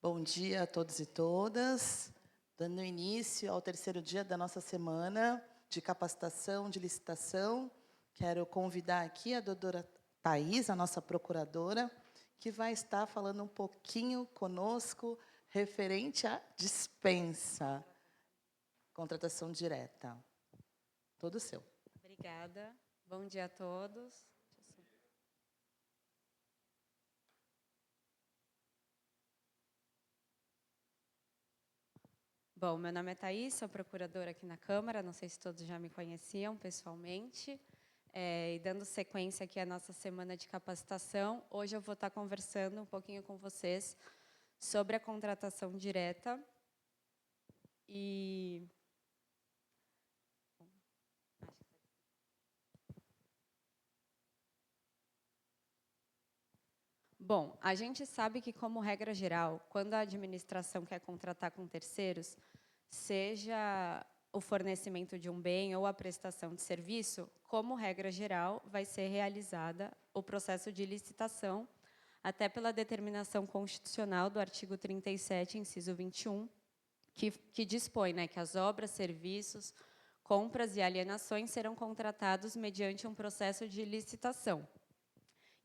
Bom dia a todos e todas. Dando início ao terceiro dia da nossa semana de capacitação, de licitação, quero convidar aqui a doutora Thais, a nossa procuradora, que vai estar falando um pouquinho conosco referente à dispensa, contratação direta. Todo seu. Obrigada. Bom dia a todos. Bom, meu nome é Thais, sou procuradora aqui na Câmara, não sei se todos já me conheciam pessoalmente. E dando sequência aqui à nossa semana de capacitação, hoje eu vou estar conversando um pouquinho com vocês sobre a contratação direta. Bom, a gente sabe que, como regra geral, quando a administração quer contratar com terceiros, seja o fornecimento de um bem ou a prestação de serviço, como regra geral, vai ser realizada o processo de licitação, até pela determinação constitucional do artigo 37, inciso 21, que dispõe, né, que as obras, serviços, compras e alienações serão contratados mediante um processo de licitação.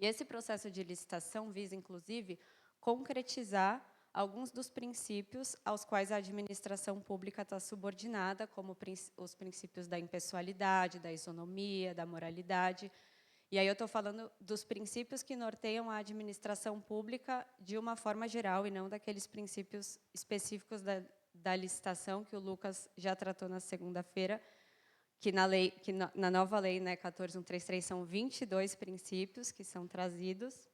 E esse processo de licitação visa, inclusive, concretizar alguns dos princípios aos quais a administração pública está subordinada, como os princípios da impessoalidade, da isonomia, da moralidade. E aí eu estou falando dos princípios que norteiam a administração pública de uma forma geral e não daqueles princípios específicos da licitação que o Lucas já tratou na segunda-feira, que na nova lei, né, 14.133, são 22 princípios que são trazidos.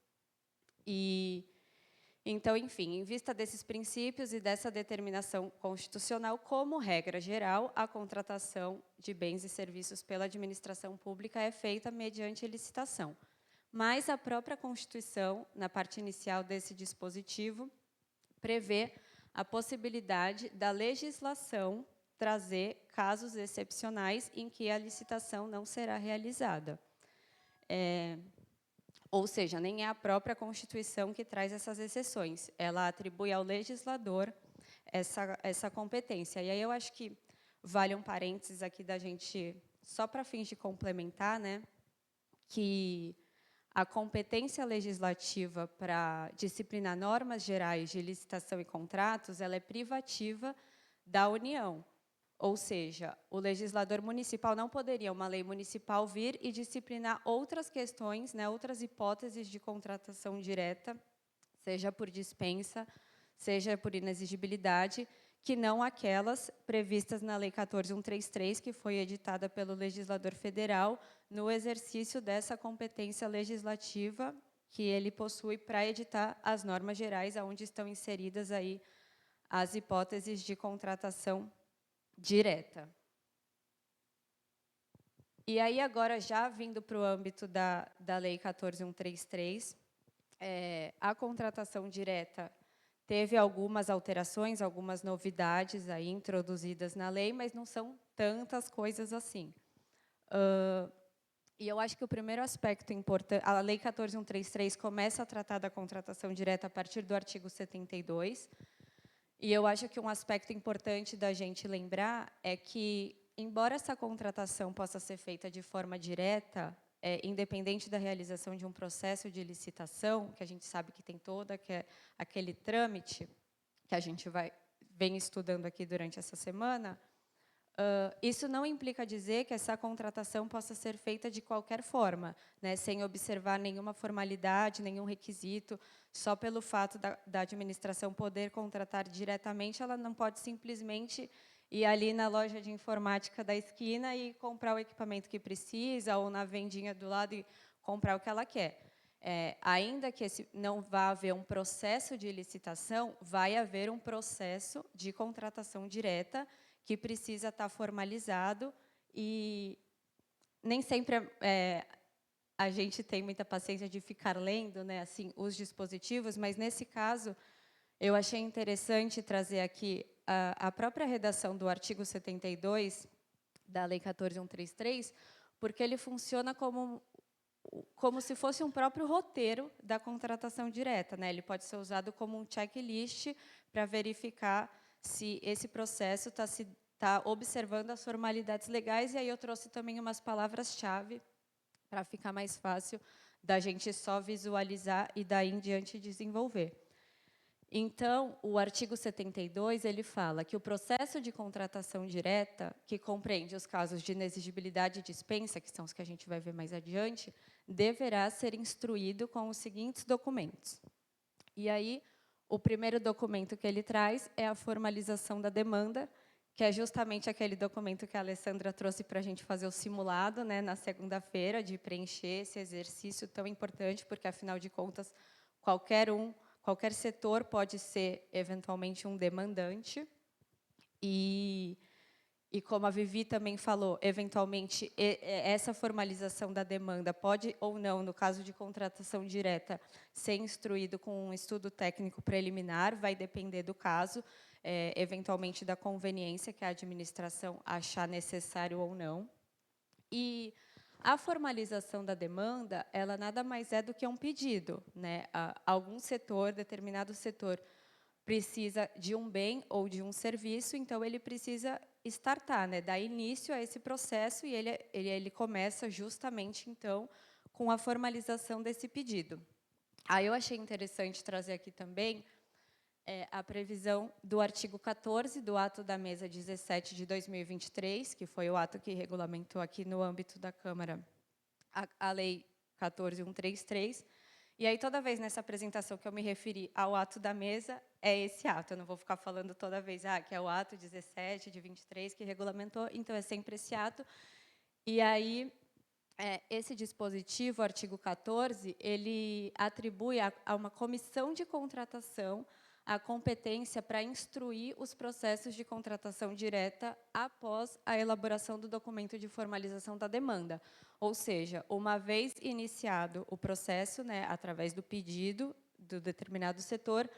Então, enfim, em vista desses princípios e dessa determinação constitucional, como regra geral, a contratação de bens e serviços pela administração pública é feita mediante licitação. Mas a própria Constituição, na parte inicial desse dispositivo, prevê a possibilidade da legislação trazer casos excepcionais em que a licitação não será realizada. Ou seja, nem é a própria Constituição que traz essas exceções. Ela atribui ao legislador essa competência. E aí eu acho que vale um parênteses aqui da gente, só para fins de complementar, né, que a competência legislativa para disciplinar normas gerais de licitação e contratos, ela é privativa da União. Ou seja, o legislador municipal não poderia, uma lei municipal, vir e disciplinar outras questões, né, outras hipóteses de contratação direta, seja por dispensa, seja por inexigibilidade, que não aquelas previstas na Lei 14.133, que foi editada pelo legislador federal, no exercício dessa competência legislativa que ele possui para editar as normas gerais, onde estão inseridas aí as hipóteses de contratação direta. E aí, agora, já vindo para o âmbito da Lei 14.133, a contratação direta teve algumas alterações, algumas novidades aí introduzidas na lei, mas não são tantas coisas assim. E eu acho que o primeiro aspecto importante, a Lei 14.133 começa a tratar da contratação direta a partir do artigo 72, e eu acho que um aspecto importante da gente lembrar é que, embora essa contratação possa ser feita de forma direta, independente da realização de um processo de licitação, que a gente sabe que tem aquele trâmite que a gente vem estudando aqui durante essa semana, isso não implica dizer que essa contratação possa ser feita de qualquer forma, né, sem observar nenhuma formalidade, nenhum requisito. Só pelo fato da administração poder contratar diretamente, ela não pode simplesmente ir ali na loja de informática da esquina e comprar o equipamento que precisa, ou na vendinha do lado e comprar o que ela quer. Ainda que não vá haver um processo de licitação, vai haver um processo de contratação direta que precisa estar formalizado, e nem sempre a gente tem muita paciência de ficar lendo, né, assim, os dispositivos, mas, nesse caso, eu achei interessante trazer aqui a própria redação do artigo 72 da Lei 14.133, porque ele funciona como como se fosse um próprio roteiro da contratação direta, né? Ele pode ser usado como um checklist para verificar se esse processo está observando as formalidades legais. E aí eu trouxe também umas palavras-chave para ficar mais fácil da gente só visualizar e daí em diante desenvolver. Então, o artigo 72, ele fala que o processo de contratação direta, que compreende os casos de inexigibilidade e dispensa, que são os que a gente vai ver mais adiante, deverá ser instruído com os seguintes documentos. E aí, o primeiro documento que ele traz é a formalização da demanda, que é justamente aquele documento que a Alessandra trouxe para a gente fazer o simulado, né, na segunda-feira, de preencher esse exercício tão importante, porque, afinal de contas, qualquer setor pode ser, eventualmente, um demandante. E como a Vivi também falou, eventualmente, essa formalização da demanda pode ou não, no caso de contratação direta, ser instruído com um estudo técnico preliminar, vai depender do caso, eventualmente da conveniência que a administração achar necessário ou não. E a formalização da demanda, ela nada mais é do que um pedido, né? Algum setor, determinado setor, precisa de um bem ou de um serviço, então ele precisa startar, né? Dar início a esse processo e ele começa justamente, então, com a formalização desse pedido. Aí eu achei interessante trazer aqui também a previsão do artigo 14 do ato da mesa 17 de 2023, que foi o ato que regulamentou aqui no âmbito da Câmara a lei 14.133. E aí, toda vez nessa apresentação que eu me referi ao ato da mesa, é esse ato. Eu não vou ficar falando toda vez que é o ato 17 de 23 que regulamentou, então é sempre esse ato. E aí, esse dispositivo, o artigo 14, ele atribui a uma comissão de contratação a competência para instruir os processos de contratação direta após a elaboração do documento de formalização da demanda. Ou seja, uma vez iniciado o processo, né, através do pedido do determinado setor,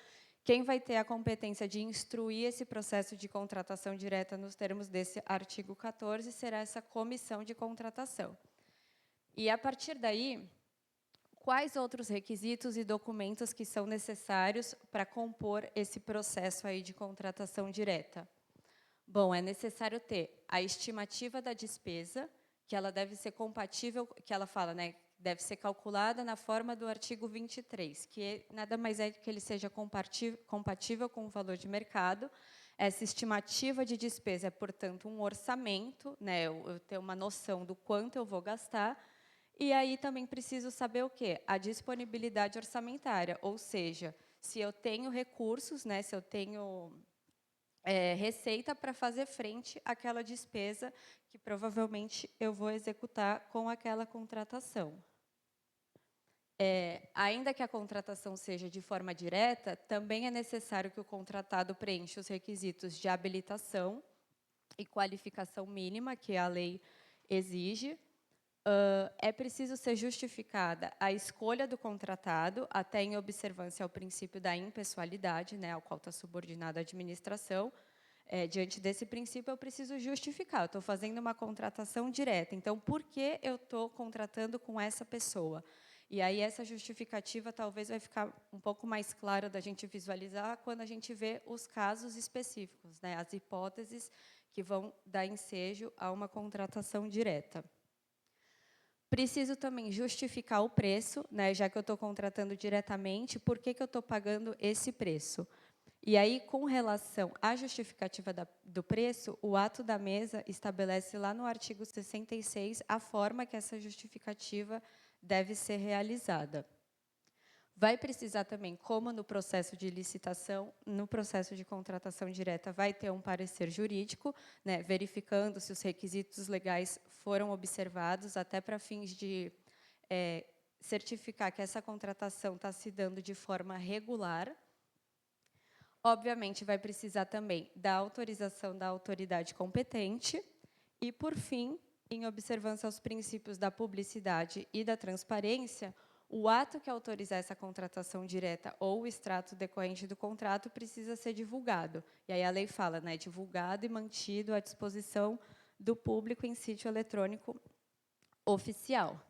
quem vai ter a competência de instruir esse processo de contratação direta nos termos desse artigo 14 será essa comissão de contratação. E, a partir daí, quais outros requisitos e documentos que são necessários para compor esse processo aí de contratação direta? Bom, é necessário ter a estimativa da despesa, que ela deve ser compatível, que ela fala, né, deve ser calculada na forma do artigo 23, que nada mais é que ele seja compatível com o valor de mercado. Essa estimativa de despesa é, portanto, um orçamento, né, eu ter uma noção do quanto eu vou gastar. E aí também preciso saber o quê? A disponibilidade orçamentária, ou seja, se eu tenho recursos, né, se eu tenho receita para fazer frente àquela despesa que provavelmente eu vou executar com aquela contratação. Ainda que a contratação seja de forma direta, também é necessário que o contratado preencha os requisitos de habilitação e qualificação mínima que a lei exige. É preciso ser justificada a escolha do contratado, até em observância ao princípio da impessoalidade, né, ao qual está subordinada a administração. Diante desse princípio, eu preciso justificar. Eu estou fazendo uma contratação direta, então, por que eu estou contratando com essa pessoa? E aí, essa justificativa talvez vai ficar um pouco mais clara da gente visualizar quando a gente vê os casos específicos, né, as hipóteses que vão dar ensejo a uma contratação direta. Preciso também justificar o preço, né, já que eu estou contratando diretamente, por que eu estou pagando esse preço? E aí, com relação à justificativa do preço, o ato da mesa estabelece lá no artigo 66 a forma que essa justificativa deve ser realizada. Vai precisar também, como no processo de licitação, no processo de contratação direta, vai ter um parecer jurídico, né, verificando se os requisitos legais foram observados, até para fins de certificar que essa contratação está se dando de forma regular. Obviamente, vai precisar também da autorização da autoridade competente. E, por fim, em observância aos princípios da publicidade e da transparência, o ato que autorizar essa contratação direta ou o extrato decorrente do contrato precisa ser divulgado. E aí a lei fala, né, divulgado e mantido à disposição do público em sítio eletrônico oficial.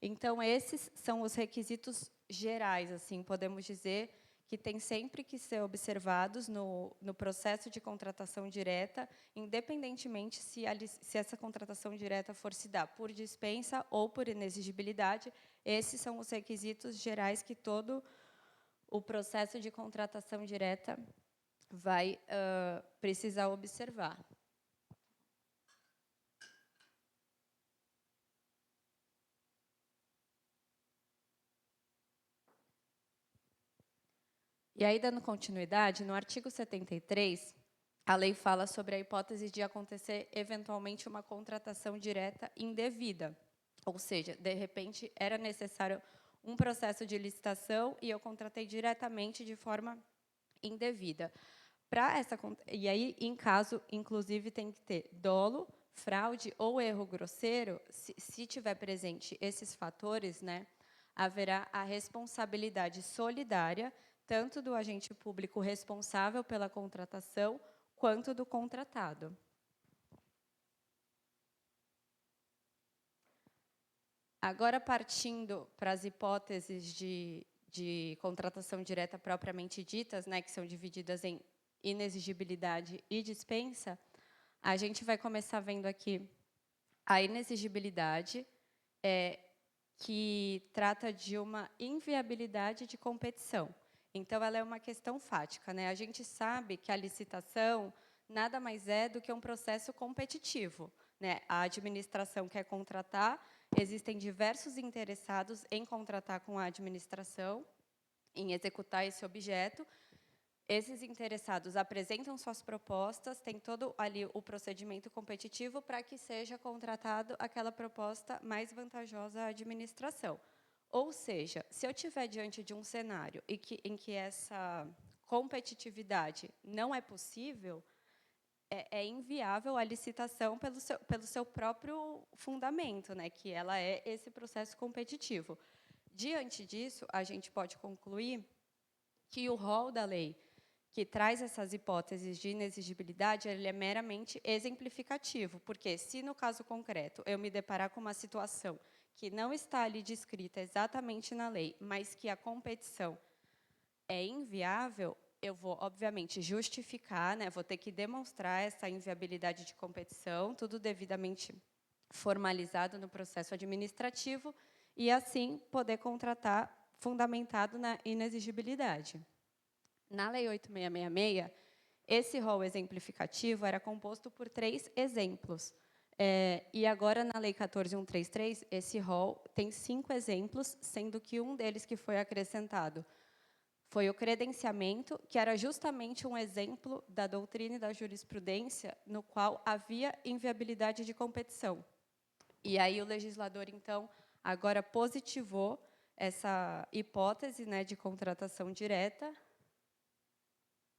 Então, esses são os requisitos gerais, assim, podemos dizer, que tem sempre que ser observados no processo de contratação direta, independentemente se essa contratação direta for se dar por dispensa ou por inexigibilidade. Esses são os requisitos gerais que todo o processo de contratação direta vai precisar observar. E aí, dando continuidade, no artigo 73, a lei fala sobre a hipótese de acontecer, eventualmente, uma contratação direta indevida. Ou seja, de repente, era necessário um processo de licitação e eu contratei diretamente de forma indevida. E aí, em caso, inclusive, tem que ter dolo, fraude ou erro grosseiro. Se tiver presente esses fatores, né, haverá a responsabilidade solidária, tanto do agente público responsável pela contratação, quanto do contratado. Agora, partindo para as hipóteses de contratação direta propriamente ditas, né, que são divididas em inexigibilidade e dispensa, a gente vai começar vendo aqui a inexigibilidade, que trata de uma inviabilidade de competição. Então, ela é uma questão fática, né? A gente sabe que a licitação nada mais é do que um processo competitivo, né? A administração quer contratar, existem diversos interessados em contratar com a administração, em executar esse objeto. Esses interessados apresentam suas propostas, tem todo ali o procedimento competitivo para que seja contratado aquela proposta mais vantajosa à administração. Ou seja, se eu estiver diante de um cenário em que essa competitividade não é possível, é inviável a licitação pelo seu próprio fundamento, né, que ela é esse processo competitivo. Diante disso, a gente pode concluir que o rol da lei que traz essas hipóteses de inexigibilidade, ele é meramente exemplificativo, porque se, no caso concreto, eu me deparar com uma situação que não está ali descrita exatamente na lei, mas que a competição é inviável, eu vou, obviamente, justificar, né, vou ter que demonstrar essa inviabilidade de competição, tudo devidamente formalizado no processo administrativo, e, assim, poder contratar fundamentado na inexigibilidade. Na Lei 8.666, esse rol exemplificativo era composto por 3 exemplos. E agora, na Lei 14.133, esse rol tem 5 exemplos, sendo que um deles que foi acrescentado foi o credenciamento, que era justamente um exemplo da doutrina e da jurisprudência no qual havia inviabilidade de competição. E aí o legislador, então, agora positivou essa hipótese, né, de contratação direta.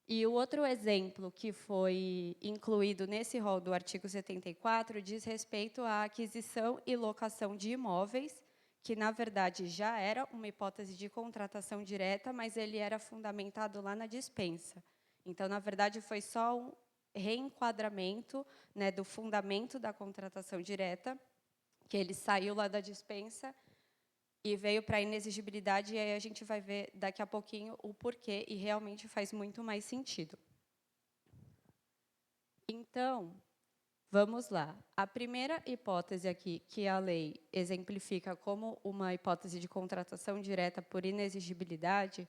E o outro exemplo que foi incluído nesse rol do artigo 74 diz respeito à aquisição e locação de imóveis, que, na verdade, já era uma hipótese de contratação direta, mas ele era fundamentado lá na dispensa. Então, na verdade, foi só um reenquadramento, né, do fundamento da contratação direta, que ele saiu lá da dispensa e veio para a inexigibilidade, e aí a gente vai ver daqui a pouquinho o porquê, e realmente faz muito mais sentido. Então, vamos lá. A primeira hipótese aqui, que a lei exemplifica como uma hipótese de contratação direta por inexigibilidade,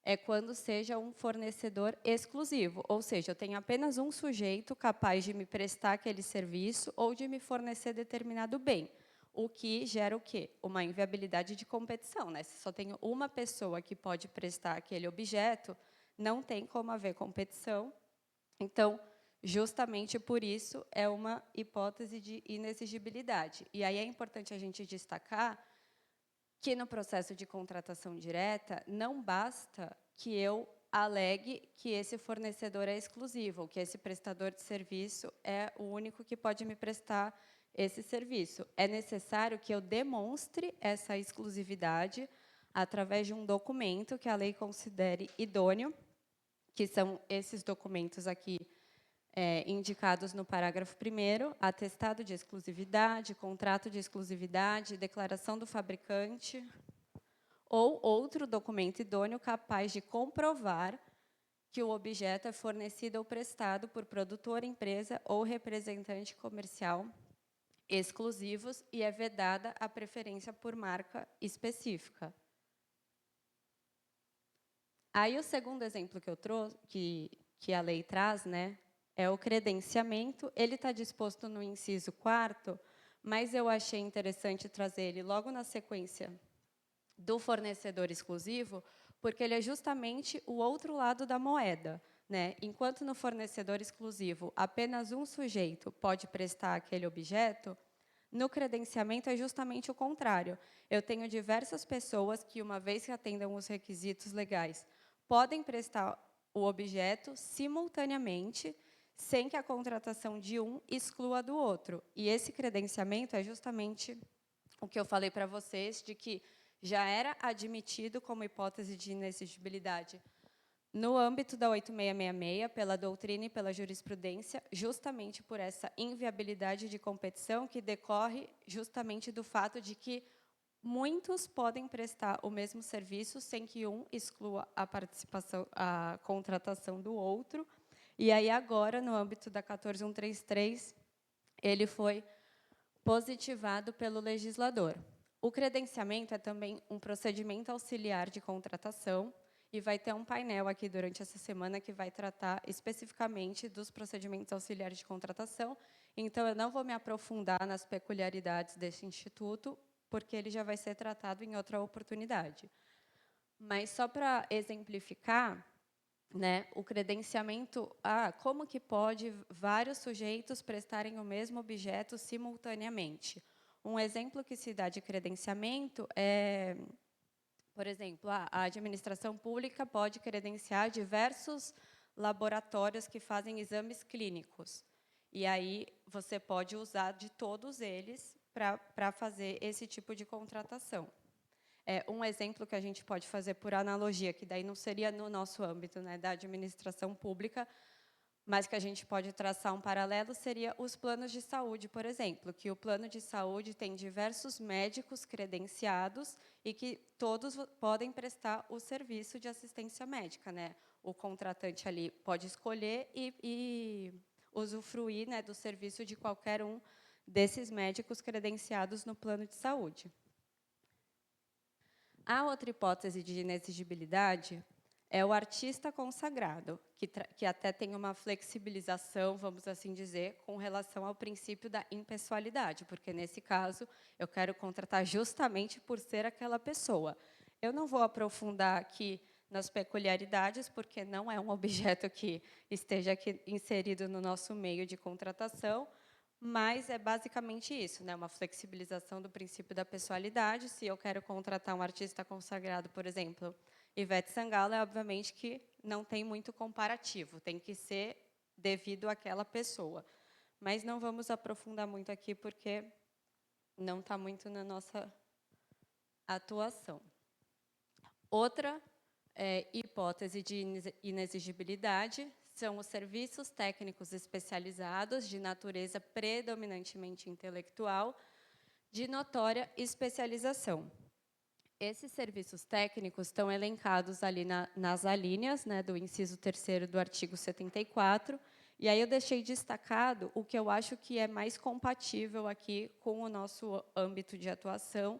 é quando seja um fornecedor exclusivo, ou seja, eu tenho apenas um sujeito capaz de me prestar aquele serviço ou de me fornecer determinado bem. O que gera o quê? Uma inviabilidade de competição, né? Se só tenho uma pessoa que pode prestar aquele objeto, não tem como haver competição. Então, justamente por isso, é uma hipótese de inexigibilidade. E aí é importante a gente destacar que no processo de contratação direta, não basta que eu alegue que esse fornecedor é exclusivo, que esse prestador de serviço é o único que pode me prestar esse serviço. É necessário que eu demonstre essa exclusividade através de um documento que a lei considere idôneo, que são esses documentos aqui indicados no parágrafo 1º, atestado de exclusividade, contrato de exclusividade, declaração do fabricante ou outro documento idôneo capaz de comprovar que o objeto é fornecido ou prestado por produtor, empresa ou representante comercial exclusivos e é vedada a preferência por marca específica. Aí, o segundo exemplo que eu trouxe, que a lei traz, né, é o credenciamento. Ele está disposto no inciso 4º, mas eu achei interessante trazer ele logo na sequência do fornecedor exclusivo, porque ele é justamente o outro lado da moeda, né? Enquanto no fornecedor exclusivo apenas um sujeito pode prestar aquele objeto, no credenciamento é justamente o contrário. Eu tenho diversas pessoas que, uma vez que atendam os requisitos legais, podem prestar o objeto simultaneamente, sem que a contratação de um exclua a do outro. E esse credenciamento é justamente o que eu falei para vocês, de que já era admitido como hipótese de inexigibilidade no âmbito da 8666, pela doutrina e pela jurisprudência, justamente por essa inviabilidade de competição que decorre justamente do fato de que muitos podem prestar o mesmo serviço sem que um exclua a participação, a contratação do outro. E aí, agora, no âmbito da 14133, ele foi positivado pelo legislador. O credenciamento é também um procedimento auxiliar de contratação, e vai ter um painel aqui durante essa semana que vai tratar especificamente dos procedimentos auxiliares de contratação. Então, eu não vou me aprofundar nas peculiaridades desse instituto, porque ele já vai ser tratado em outra oportunidade. Mas, só para exemplificar, né, o credenciamento, como que pode vários sujeitos prestarem o mesmo objeto simultaneamente? Um exemplo que se dá de credenciamento é, por exemplo, a administração pública pode credenciar diversos laboratórios que fazem exames clínicos. E aí você pode usar de todos eles para fazer esse tipo de contratação. Um exemplo que a gente pode fazer por analogia, que daí não seria no nosso âmbito, né, da administração pública, mas que a gente pode traçar um paralelo, seria os planos de saúde, por exemplo, que o plano de saúde tem diversos médicos credenciados e que todos podem prestar o serviço de assistência médica, né? O contratante ali pode escolher e usufruir, né, do serviço de qualquer um desses médicos credenciados no plano de saúde. A outra hipótese de inexigibilidade é o artista consagrado, que até tem uma flexibilização, vamos assim dizer, com relação ao princípio da impessoalidade, porque, nesse caso, eu quero contratar justamente por ser aquela pessoa. Eu não vou aprofundar aqui nas peculiaridades, porque não é um objeto que esteja aqui inserido no nosso meio de contratação, mas é basicamente isso, né? Uma flexibilização do princípio da pessoalidade. Se eu quero contratar um artista consagrado, por exemplo, Ivete Sangalo, obviamente que não tem muito comparativo, tem que ser devido àquela pessoa. Mas não vamos aprofundar muito aqui, porque não está muito na nossa atuação. Outra hipótese de inexigibilidade são os serviços técnicos especializados de natureza predominantemente intelectual, de notória especialização. Esses serviços técnicos estão elencados ali nas alíneas, né, do inciso 3º do artigo 74, e aí eu deixei destacado o que eu acho que é mais compatível aqui com o nosso âmbito de atuação,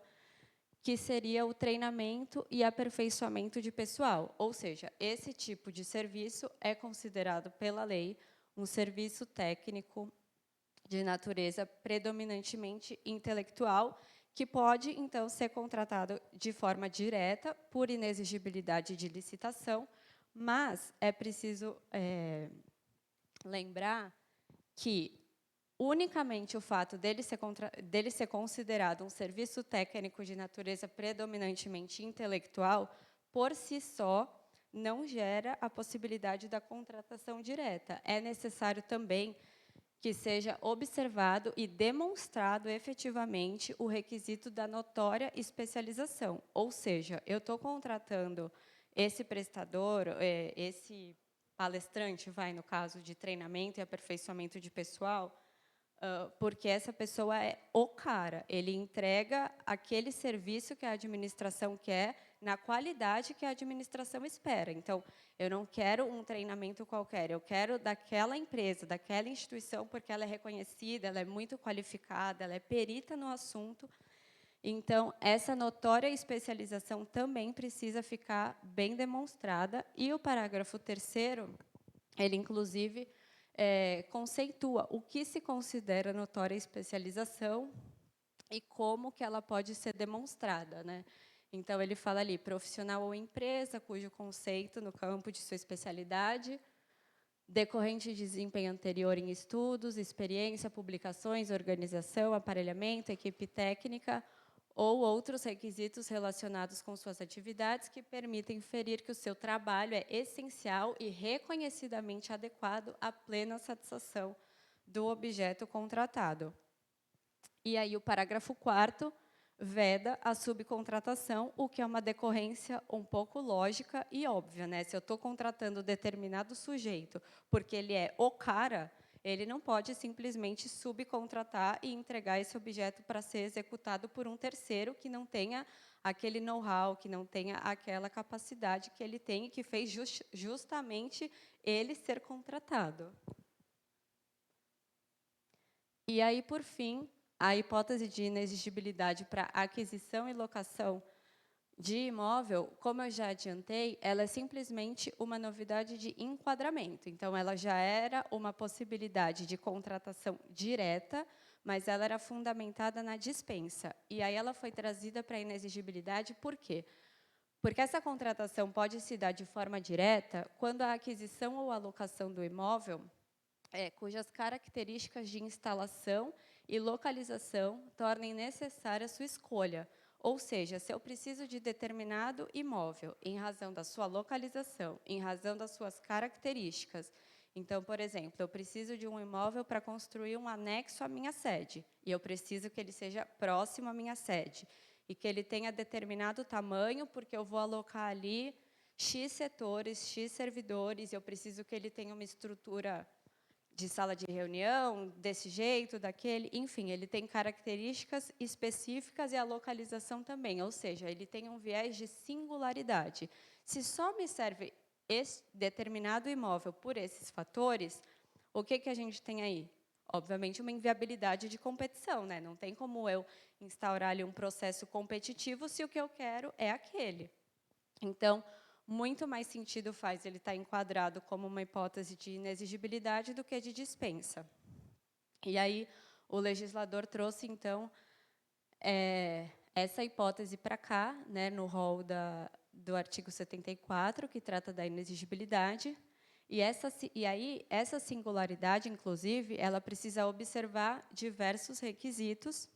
que seria o treinamento e aperfeiçoamento de pessoal. Ou seja, esse tipo de serviço é considerado pela lei um serviço técnico de natureza predominantemente intelectual, que pode, então, ser contratado de forma direta, por inexigibilidade de licitação, mas é preciso lembrar que unicamente o fato dele ser considerado um serviço técnico de natureza predominantemente intelectual, por si só, não gera a possibilidade da contratação direta. É necessário também que seja observado e demonstrado efetivamente o requisito da notória especialização. Ou seja, eu estou contratando esse prestador, esse palestrante, no caso de treinamento e aperfeiçoamento de pessoal, porque essa pessoa é o cara, ele entrega aquele serviço que a administração quer, na qualidade que a administração espera. Então, eu não quero um treinamento qualquer, eu quero daquela empresa, daquela instituição, porque ela é reconhecida, ela é muito qualificada, ela é perita no assunto. Então, essa notória especialização também precisa ficar bem demonstrada. E o parágrafo 3º, ele, inclusive, conceitua o que se considera notória especialização e como que ela pode ser demonstrada, né? Então, ele fala ali, profissional ou empresa cujo conceito no campo de sua especialidade, decorrente de desempenho anterior em estudos, experiência, publicações, organização, aparelhamento, equipe técnica ou outros requisitos relacionados com suas atividades que permitem inferir que o seu trabalho é essencial e reconhecidamente adequado à plena satisfação do objeto contratado. E aí o parágrafo 4º veda a subcontratação, o que é uma decorrência um pouco lógica e óbvia, né? Se eu estou contratando determinado sujeito porque ele é o cara, ele não pode simplesmente subcontratar e entregar esse objeto para ser executado por um terceiro que não tenha aquele know-how, que não tenha aquela capacidade que ele tem e que fez justamente ele ser contratado. E aí, por fim, a hipótese de inexigibilidade para aquisição e locação de imóvel, como eu já adiantei, ela é simplesmente uma novidade de enquadramento. Então, ela já era uma possibilidade de contratação direta, mas ela era fundamentada na dispensa. E aí ela foi trazida para a inexigibilidade por quê? Porque essa contratação pode se dar de forma direta quando a aquisição ou alocação do imóvel cujas características de instalação e localização tornem necessária a sua escolha. Ou seja, se eu preciso de determinado imóvel em razão da sua localização, em razão das suas características. Então, por exemplo, eu preciso de um imóvel para construir um anexo à minha sede, e eu preciso que ele seja próximo à minha sede, e que ele tenha determinado tamanho, porque eu vou alocar ali X setores, X servidores, e eu preciso que ele tenha uma estrutura de sala de reunião, desse jeito, daquele, enfim, ele tem características específicas e a localização também, ou seja, ele tem um viés de singularidade. Se só me serve esse determinado imóvel por esses fatores, o que a gente tem aí? Obviamente, uma inviabilidade de competição, né? Não tem como eu instaurar ali um processo competitivo se o que eu quero é aquele. Então, muito mais sentido faz ele estar enquadrado como uma hipótese de inexigibilidade do que de dispensa. E aí, o legislador trouxe, então, essa hipótese para cá, né, no rol do artigo 74, que trata da inexigibilidade, e aí, essa singularidade, inclusive, ela precisa observar diversos requisitos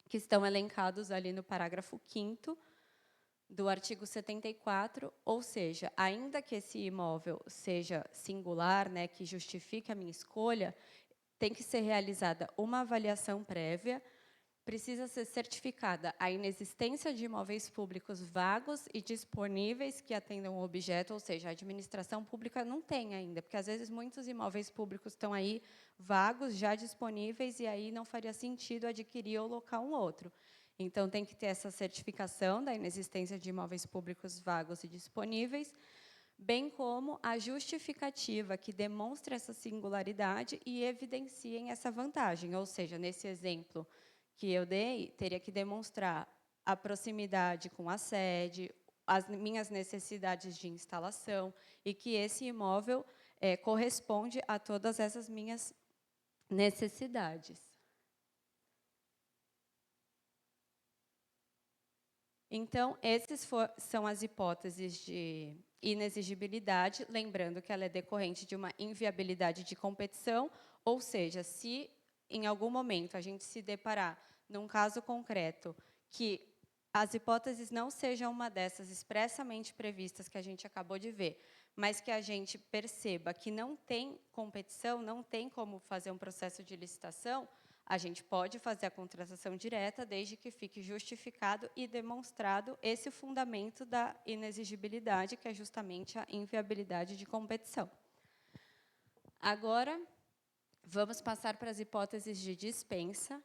que estão elencados ali no parágrafo 5º, do artigo 74, ou seja, ainda que esse imóvel seja singular, né, que justifique a minha escolha, tem que ser realizada uma avaliação prévia, precisa ser certificada a inexistência de imóveis públicos vagos e disponíveis que atendam o objeto, ou seja, a administração pública não tem ainda, porque, às vezes, muitos imóveis públicos estão aí vagos, já disponíveis, e aí não faria sentido adquirir ou locar um outro. Então, tem que ter essa certificação da inexistência de imóveis públicos vagos e disponíveis, bem como a justificativa que demonstre essa singularidade e evidenciem essa vantagem. Ou seja, nesse exemplo que eu dei, teria que demonstrar a proximidade com a sede, as minhas necessidades de instalação, e que esse imóvel corresponde a todas essas minhas necessidades. Então, essas são as hipóteses de inexigibilidade, lembrando que ela é decorrente de uma inviabilidade de competição, ou seja, se em algum momento a gente se deparar num caso concreto que as hipóteses não sejam uma dessas expressamente previstas que a gente acabou de ver, mas que a gente perceba que não tem competição, não tem como fazer um processo de licitação, a gente pode fazer a contratação direta, desde que fique justificado e demonstrado esse fundamento da inexigibilidade, que é justamente a inviabilidade de competição. Agora, vamos passar para as hipóteses de dispensa.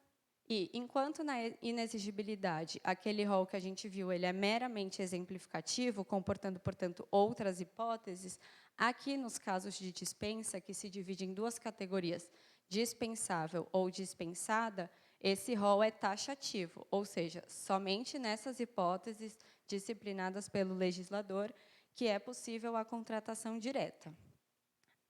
E, enquanto na inexigibilidade, aquele rol que a gente viu, ele é meramente exemplificativo, comportando, portanto, outras hipóteses, aqui, nos casos de dispensa, que se divide em duas categorias, dispensável ou dispensada, esse rol é taxativo, ou seja, somente nessas hipóteses disciplinadas pelo legislador que é possível a contratação direta.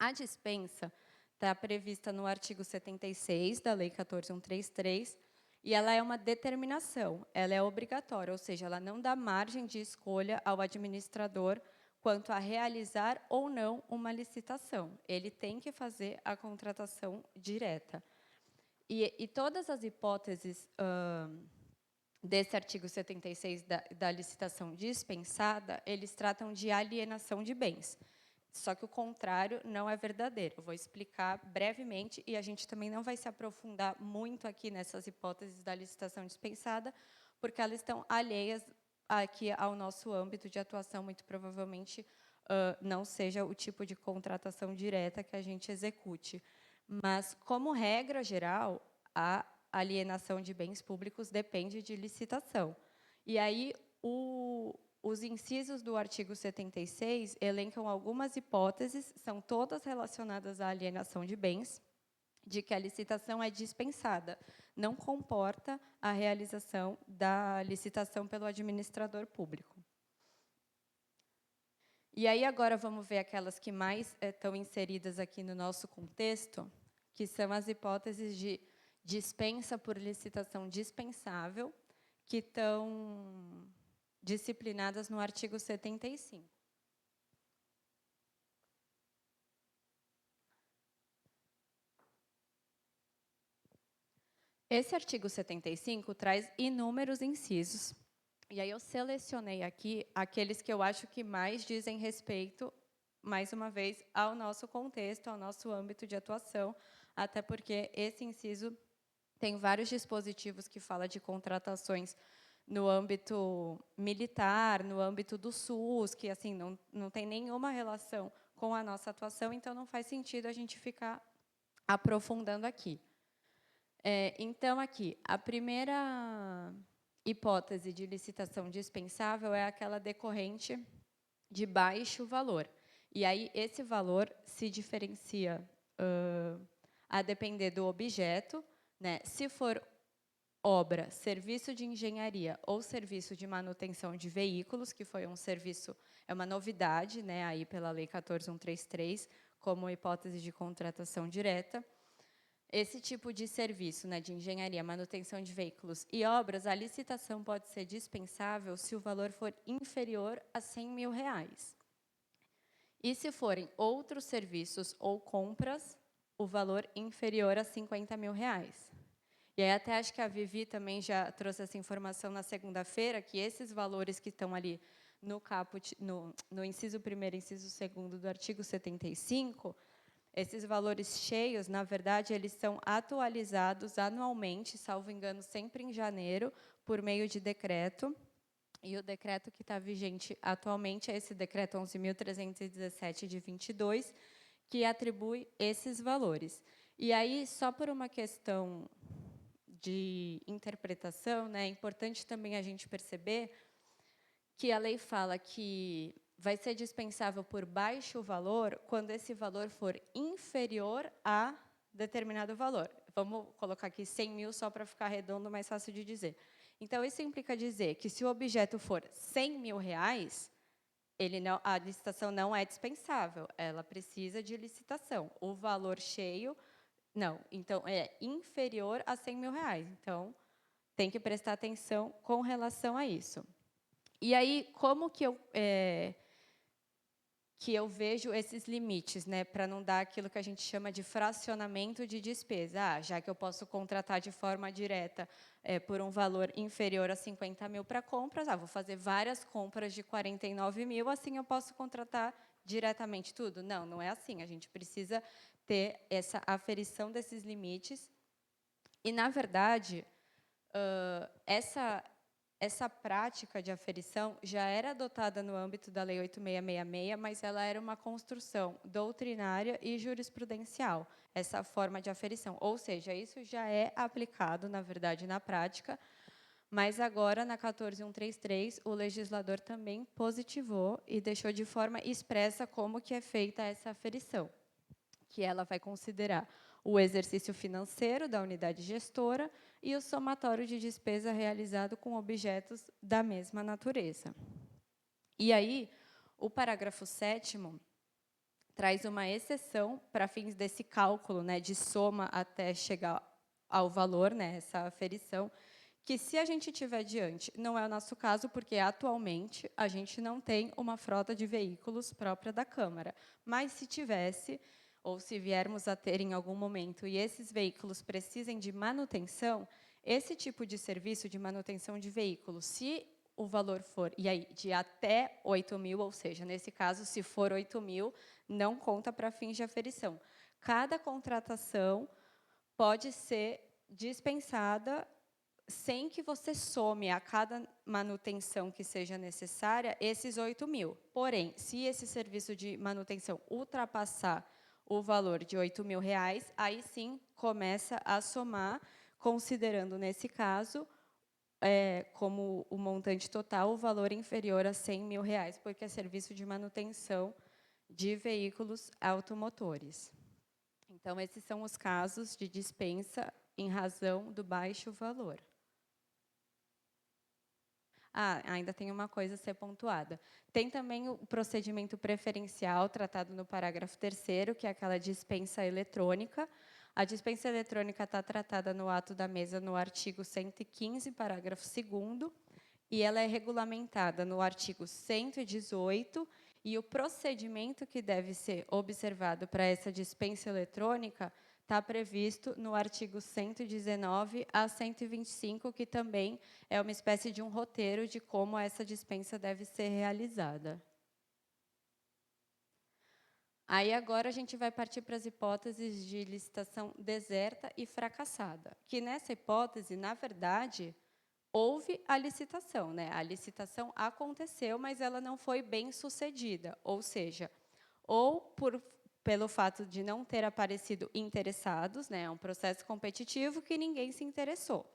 A dispensa está prevista no artigo 76 da Lei 14.133, e ela é uma determinação, ela é obrigatória, ou seja, ela não dá margem de escolha ao administrador quanto a realizar ou não uma licitação. Ele tem que fazer a contratação direta. E todas as hipóteses desse artigo 76 da licitação dispensada, eles tratam de alienação de bens. Só que o contrário não é verdadeiro. Eu vou explicar brevemente, e a gente também não vai se aprofundar muito aqui nessas hipóteses da licitação dispensada, porque elas estão alheias aqui ao nosso âmbito de atuação, muito provavelmente não seja o tipo de contratação direta que a gente execute. Mas, como regra geral, a alienação de bens públicos depende de licitação. E aí, os incisos do artigo 76 elencam algumas hipóteses, são todas relacionadas à alienação de bens, de que a licitação é dispensada, não comporta a realização da licitação pelo administrador público. E aí, agora, vamos ver aquelas que mais estão inseridas aqui no nosso contexto, que são as hipóteses de dispensa por licitação dispensável, que estão disciplinadas no artigo 75. Esse artigo 75 traz inúmeros incisos, e aí eu selecionei aqui aqueles que eu acho que mais dizem respeito, mais uma vez, ao nosso contexto, ao nosso âmbito de atuação, até porque esse inciso tem vários dispositivos que falam de contratações no âmbito militar, no âmbito do SUS, que assim não tem nenhuma relação com a nossa atuação, então não faz sentido a gente ficar aprofundando aqui. Então, aqui, a primeira hipótese de licitação dispensável é aquela decorrente de baixo valor. E aí, esse valor se diferencia a depender do objeto, né? Se for obra, serviço de engenharia ou serviço de manutenção de veículos, que foi um serviço, é uma novidade, né, aí pela Lei 14.133, como hipótese de contratação direta. Esse tipo de serviço, né, de engenharia, manutenção de veículos e obras, a licitação pode ser dispensável se o valor for inferior a R$100 mil. E se forem outros serviços ou compras, o valor inferior a R$50 mil. E aí até acho que a Vivi também já trouxe essa informação na segunda-feira, que esses valores que estão ali no caput, no inciso 1º e inciso 2º do artigo 75, esses valores cheios, na verdade, eles são atualizados anualmente, salvo engano, sempre em janeiro, por meio de decreto. E o decreto que está vigente atualmente é esse decreto 11.317 de 22, que atribui esses valores. E aí, só por uma questão de interpretação, né, é importante também a gente perceber que a lei fala que vai ser dispensável por baixo valor quando esse valor for inferior a determinado valor. Vamos colocar aqui 100 mil só para ficar redondo, mais fácil de dizer. Então, isso implica dizer que se o objeto for R$100 mil, a licitação não é dispensável, ela precisa de licitação. O valor cheio, não. Então, é inferior a R$100 mil. Então, tem que prestar atenção com relação a isso. E aí, como que eu vejo esses limites, né, para não dar aquilo que a gente chama de fracionamento de despesa. Já que eu posso contratar de forma direta por um valor inferior a 50 mil para compras, vou fazer várias compras de 49 mil, assim eu posso contratar diretamente tudo? Não, não é assim. A gente precisa ter essa aferição desses limites. E, na verdade, essa prática de aferição já era adotada no âmbito da Lei 8666, mas ela era uma construção doutrinária e jurisprudencial, essa forma de aferição. Ou seja, isso já é aplicado, na verdade, na prática, mas agora, na 14133, o legislador também positivou e deixou de forma expressa como que é feita essa aferição, que ela vai considerar o exercício financeiro da unidade gestora e o somatório de despesa realizado com objetos da mesma natureza. E aí, o parágrafo 7º traz uma exceção para fins desse cálculo, né, de soma até chegar ao valor, né, essa aferição, que, se a gente tiver diante, não é o nosso caso, porque, atualmente, a gente não tem uma frota de veículos própria da Câmara. Mas, se tivesse, ou se viermos a ter em algum momento, e esses veículos precisem de manutenção, esse tipo de serviço de manutenção de veículos, se o valor for, e aí, de até 8.000, ou seja, nesse caso, se for 8.000, não conta para fins de aferição. Cada contratação pode ser dispensada sem que você some a cada manutenção que seja necessária esses 8.000. Porém, se esse serviço de manutenção ultrapassar o valor de R$ 8.000, aí sim começa a somar, considerando, nesse caso, como o montante total, o valor inferior a R$ 100.000, porque é serviço de manutenção de veículos automotores. Então, esses são os casos de dispensa em razão do baixo valor. Ainda tem uma coisa a ser pontuada. Tem também o procedimento preferencial, tratado no parágrafo 3º, que é aquela dispensa eletrônica. A dispensa eletrônica está tratada no ato da mesa no artigo 115, parágrafo 2º, e ela é regulamentada no artigo 118, e o procedimento que deve ser observado para essa dispensa eletrônica está previsto no artigo 119 a 125, que também é uma espécie de um roteiro de como essa dispensa deve ser realizada. Aí, agora, a gente vai partir para as hipóteses de licitação deserta e fracassada, que, nessa hipótese, na verdade, houve a licitação, né? A licitação aconteceu, mas ela não foi bem sucedida, ou seja, ou pelo fato de não ter aparecido interessados, né? É um processo competitivo que ninguém se interessou.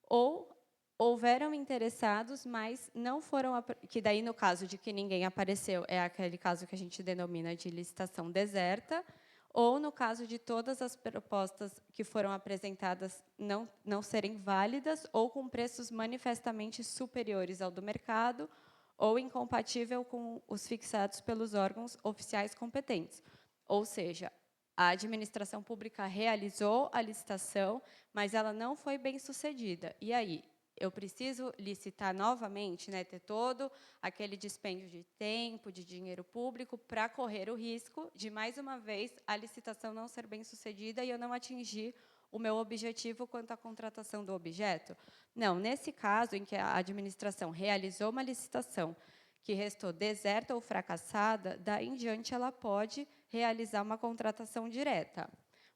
Ou houveram interessados, mas não foram, que daí, no caso de que ninguém apareceu, é aquele caso que a gente denomina de licitação deserta, ou, no caso de todas as propostas que foram apresentadas não serem válidas, ou com preços manifestamente superiores ao do mercado, ou incompatível com os fixados pelos órgãos oficiais competentes. Ou seja, a administração pública realizou a licitação, mas ela não foi bem sucedida. E aí, eu preciso licitar novamente, né, ter todo aquele dispêndio de tempo, de dinheiro público, para correr o risco de, mais uma vez, a licitação não ser bem sucedida e eu não atingir o meu objetivo quanto à contratação do objeto? Não, nesse caso em que a administração realizou uma licitação que restou deserta ou fracassada, daí em diante ela pode realizar uma contratação direta,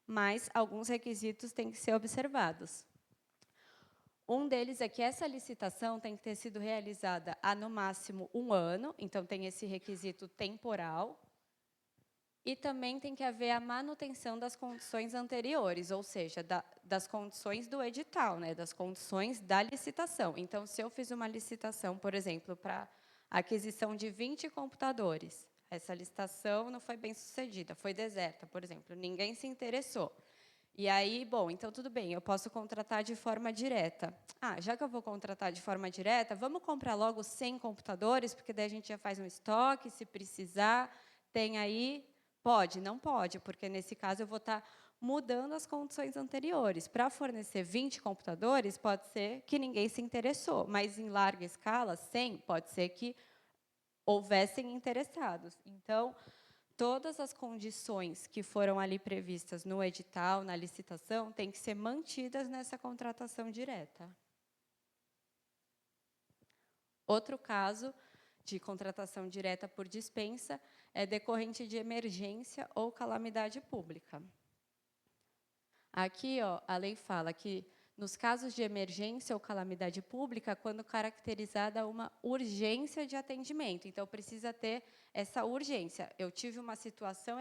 mas alguns requisitos têm que ser observados. Um deles é que essa licitação tem que ter sido realizada há, no máximo, 1 ano, então tem esse requisito temporal, e também tem que haver a manutenção das condições anteriores, ou seja, das condições do edital, né, das condições da licitação. Então, se eu fiz uma licitação, por exemplo, para aquisição de 20 computadores, essa licitação não foi bem sucedida, foi deserta, por exemplo, ninguém se interessou. E aí, bom, então tudo bem, eu posso contratar de forma direta. Já que eu vou contratar de forma direta, vamos comprar logo 100 computadores, porque daí a gente já faz um estoque, se precisar, tem aí. Pode? Não pode, porque, nesse caso, eu vou estar mudando as condições anteriores. Para fornecer 20 computadores, pode ser que ninguém se interessou, mas, em larga escala, 100, pode ser que houvessem interessados. Então, todas as condições que foram ali previstas no edital, na licitação, têm que ser mantidas nessa contratação direta. Outro caso de contratação direta por dispensa é decorrente de emergência ou calamidade pública. Aqui, a lei fala que, nos casos de emergência ou calamidade pública, quando caracterizada uma urgência de atendimento. Então, precisa ter essa urgência. Eu tive uma situação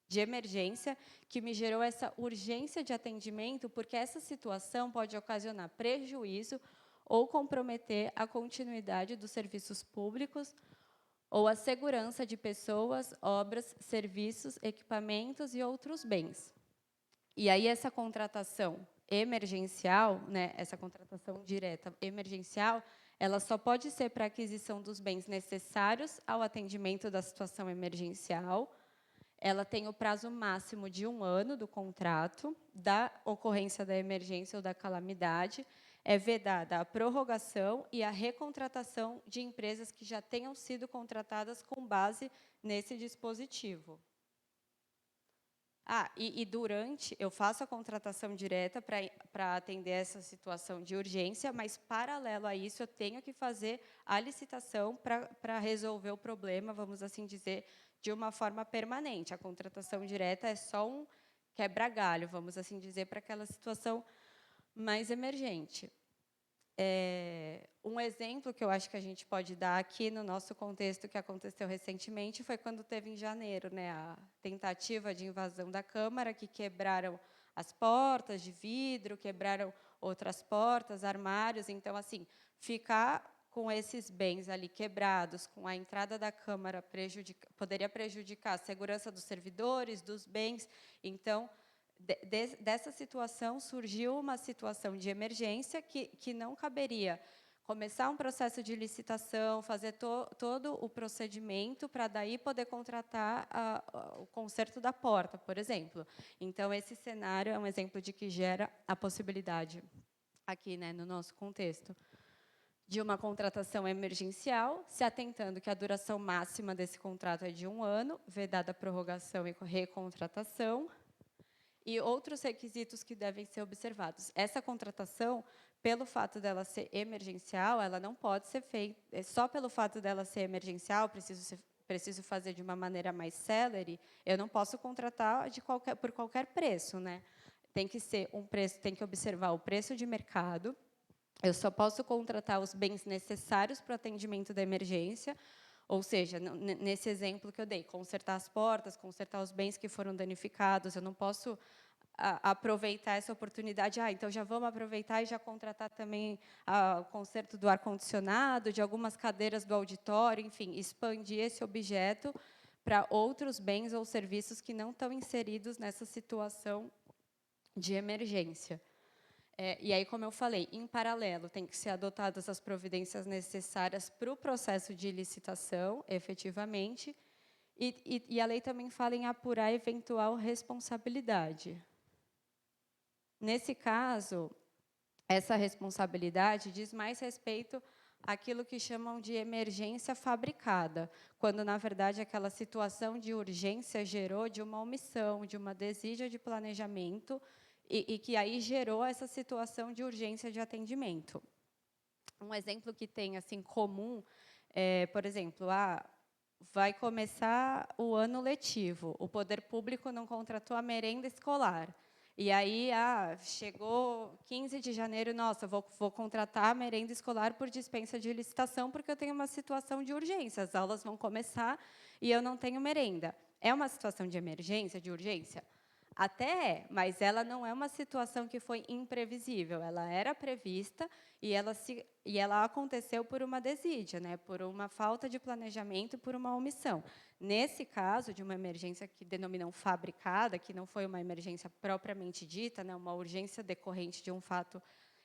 de emergência que me gerou essa urgência de atendimento, porque essa situação pode ocasionar prejuízo ou comprometer a continuidade dos serviços públicos ou a segurança de pessoas, obras, serviços, equipamentos e outros bens. E aí, essa contratação emergencial, né, essa contratação direta emergencial, ela só pode ser para a aquisição dos bens necessários ao atendimento da situação emergencial. Ela tem o prazo máximo de 1 ano do contrato, da ocorrência da emergência ou da calamidade. É vedada a prorrogação e a recontratação de empresas que já tenham sido contratadas com base nesse dispositivo. Eu faço a contratação direta para atender essa situação de urgência, mas, paralelo a isso, eu tenho que fazer a licitação para resolver o problema, vamos assim dizer, de uma forma permanente. A contratação direta é só um quebra-galho, vamos assim dizer, para aquela situação mais emergente. Um exemplo que eu acho que a gente pode dar aqui no nosso contexto, que aconteceu recentemente, foi quando teve em janeiro, né, a tentativa de invasão da Câmara, que quebraram as portas de vidro, quebraram outras portas, armários. Então, assim, ficar com esses bens ali quebrados, com a entrada da Câmara, poderia prejudicar a segurança dos servidores, dos bens. Então, dessa situação, surgiu uma situação de emergência que não caberia começar um processo de licitação, fazer todo o procedimento para daí poder contratar o conserto da porta, por exemplo. Então, esse cenário é um exemplo de que gera a possibilidade, aqui, né, no nosso contexto, de uma contratação emergencial, se atentando que a duração máxima desse contrato é de 1 ano, vedada a prorrogação e recontratação, e outros requisitos que devem ser observados. Essa contratação, pelo fato dela ser emergencial, ela não pode ser feita, só pelo fato dela ser emergencial, preciso fazer de uma maneira mais célere, eu não posso contratar por qualquer preço, né? Tem que ser um preço, tem que observar o preço de mercado. Eu só posso contratar os bens necessários para o atendimento da emergência. Ou seja, nesse exemplo que eu dei, consertar as portas, consertar os bens que foram danificados, eu não posso aproveitar essa oportunidade. Então, já vamos aproveitar e já contratar também o conserto do ar-condicionado, de algumas cadeiras do auditório, enfim, expandir esse objeto para outros bens ou serviços que não estão inseridos nessa situação de emergência. E aí, como eu falei, em paralelo, tem que ser adotadas as providências necessárias para o processo de licitação, efetivamente, e a lei também fala em apurar eventual responsabilidade. Nesse caso, essa responsabilidade diz mais respeito àquilo que chamam de emergência fabricada, quando, na verdade, aquela situação de urgência gerou de uma omissão, de uma desídia de planejamento, e que aí gerou essa situação de urgência de atendimento. Um exemplo que tem assim comum por exemplo, vai começar o ano letivo, o poder público não contratou a merenda escolar. E aí, chegou 15 de janeiro, nossa, vou contratar a merenda escolar por dispensa de licitação, porque eu tenho uma situação de urgência, as aulas vão começar e eu não tenho merenda. É uma situação de emergência, de urgência? Até é, mas ela não é uma situação que foi imprevisível. Ela era prevista e ela aconteceu por uma desídia, né, por uma falta de planejamento e por uma omissão. Nesse caso, de uma emergência que denominam fabricada, que não foi uma emergência propriamente dita, né, uma urgência decorrente de um fato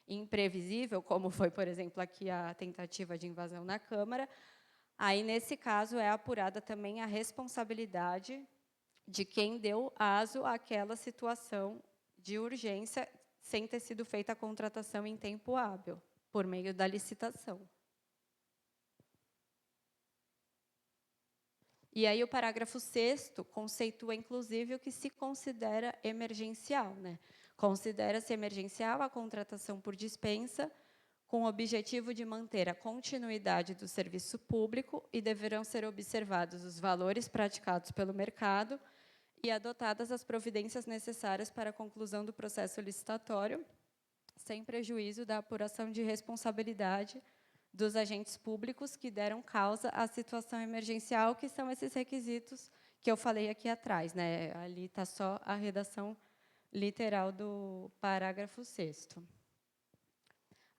imprevisível, como foi, por exemplo, aqui a tentativa de invasão na Câmara, aí, nesse caso, é apurada também a responsabilidade de quem deu aso àquela situação de urgência sem ter sido feita a contratação em tempo hábil, por meio da licitação. E aí o parágrafo 6º conceitua, inclusive, o que se considera emergencial, né? Considera-se emergencial a contratação por dispensa com o objetivo de manter a continuidade do serviço público e deverão ser observados os valores praticados pelo mercado e adotadas as providências necessárias para a conclusão do processo licitatório, sem prejuízo da apuração de responsabilidade dos agentes públicos que deram causa à situação emergencial, que são esses requisitos que eu falei aqui atrás, né? Ali está só a redação literal do parágrafo 6º.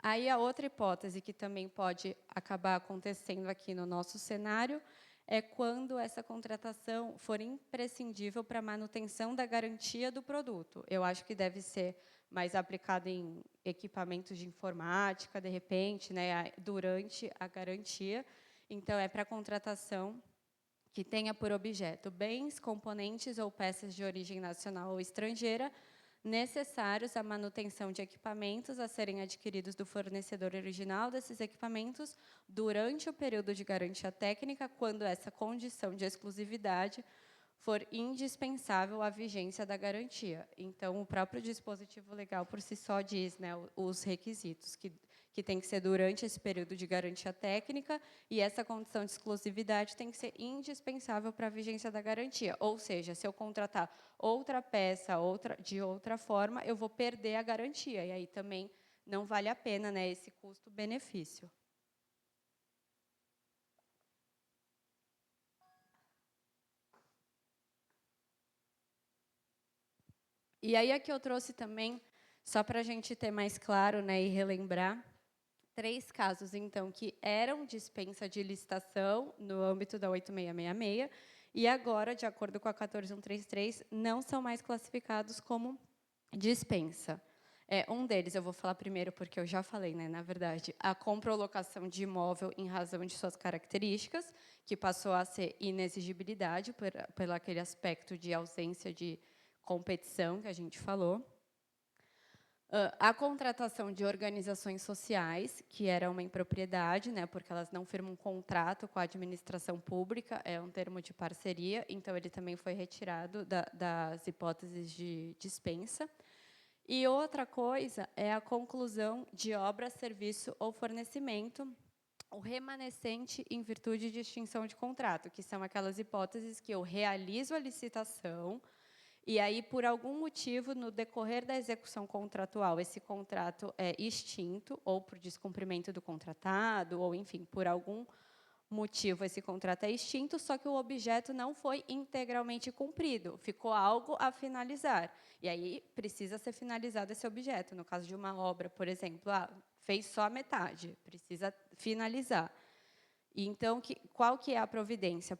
Aí, a outra hipótese que também pode acabar acontecendo aqui no nosso cenário é quando essa contratação for imprescindível para a manutenção da garantia do produto. Eu acho que deve ser mais aplicado em equipamentos de informática, de repente, né, durante a garantia. Então, é para a contratação que tenha por objeto bens, componentes ou peças de origem nacional ou estrangeira, necessários à manutenção de equipamentos a serem adquiridos do fornecedor original desses equipamentos durante o período de garantia técnica, quando essa condição de exclusividade for indispensável à vigência da garantia. Então, o próprio dispositivo legal, por si só, diz, né, os requisitos, que tem que ser durante esse período de garantia técnica, e essa condição de exclusividade tem que ser indispensável para a vigência da garantia. Ou seja, se eu contratar outra peça de outra forma, eu vou perder a garantia, e aí também não vale a pena, né, esse custo-benefício. E aí, aqui eu trouxe também, só para a gente ter mais claro, né, e relembrar, 3 casos, então, que eram dispensa de licitação no âmbito da 8666, e agora, de acordo com a 14133, não são mais classificados como dispensa. Um deles, eu vou falar primeiro, porque eu já falei, né, na verdade, a compra ou locação de imóvel em razão de suas características, que passou a ser inexigibilidade, pelo aquele aspecto de ausência de competição que a gente falou. A contratação de organizações sociais, que era uma impropriedade, né, porque elas não firmam um contrato com a administração pública, é um termo de parceria, então ele também foi retirado das hipóteses de dispensa. E outra coisa é a conclusão de obra, serviço ou fornecimento, o remanescente em virtude de extinção de contrato, que são aquelas hipóteses que eu realizo a licitação, e aí, por algum motivo, no decorrer da execução contratual, esse contrato é extinto, ou por descumprimento do contratado, ou, enfim, por algum motivo, esse contrato é extinto, só que o objeto não foi integralmente cumprido, ficou algo a finalizar. E aí, precisa ser finalizado esse objeto. No caso de uma obra, por exemplo, fez só a metade, precisa finalizar. E, então, qual que é a providência?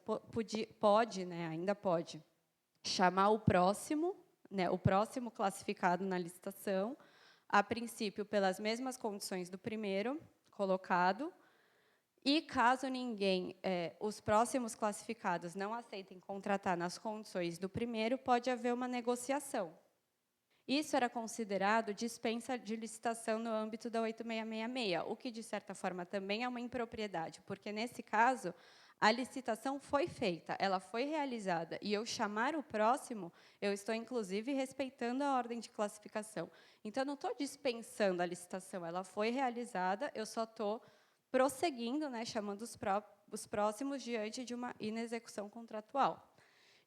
Pode, né, ainda pode, chamar o próximo, né, o próximo classificado na licitação, a princípio pelas mesmas condições do primeiro colocado, e caso os próximos classificados não aceitem contratar nas condições do primeiro, pode haver uma negociação. Isso era considerado dispensa de licitação no âmbito da 8666, o que, de certa forma, também é uma impropriedade, porque, nesse caso, a licitação foi feita, ela foi realizada, e eu chamar o próximo, eu estou, inclusive, respeitando a ordem de classificação. Então, eu não estou dispensando a licitação, ela foi realizada, eu só estou prosseguindo, né, chamando os próximos diante de uma inexecução contratual.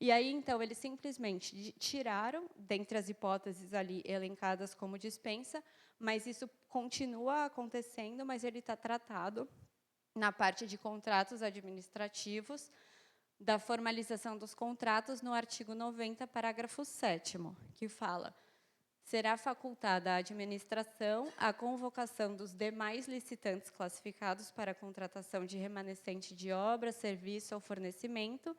E aí, então, eles simplesmente tiraram, dentre as hipóteses ali elencadas como dispensa, mas isso continua acontecendo, mas ele está tratado na parte de contratos administrativos, da formalização dos contratos, no artigo 90, parágrafo 7º, que fala: será facultada à administração a convocação dos demais licitantes classificados para a contratação de remanescente de obra, serviço ou fornecimento,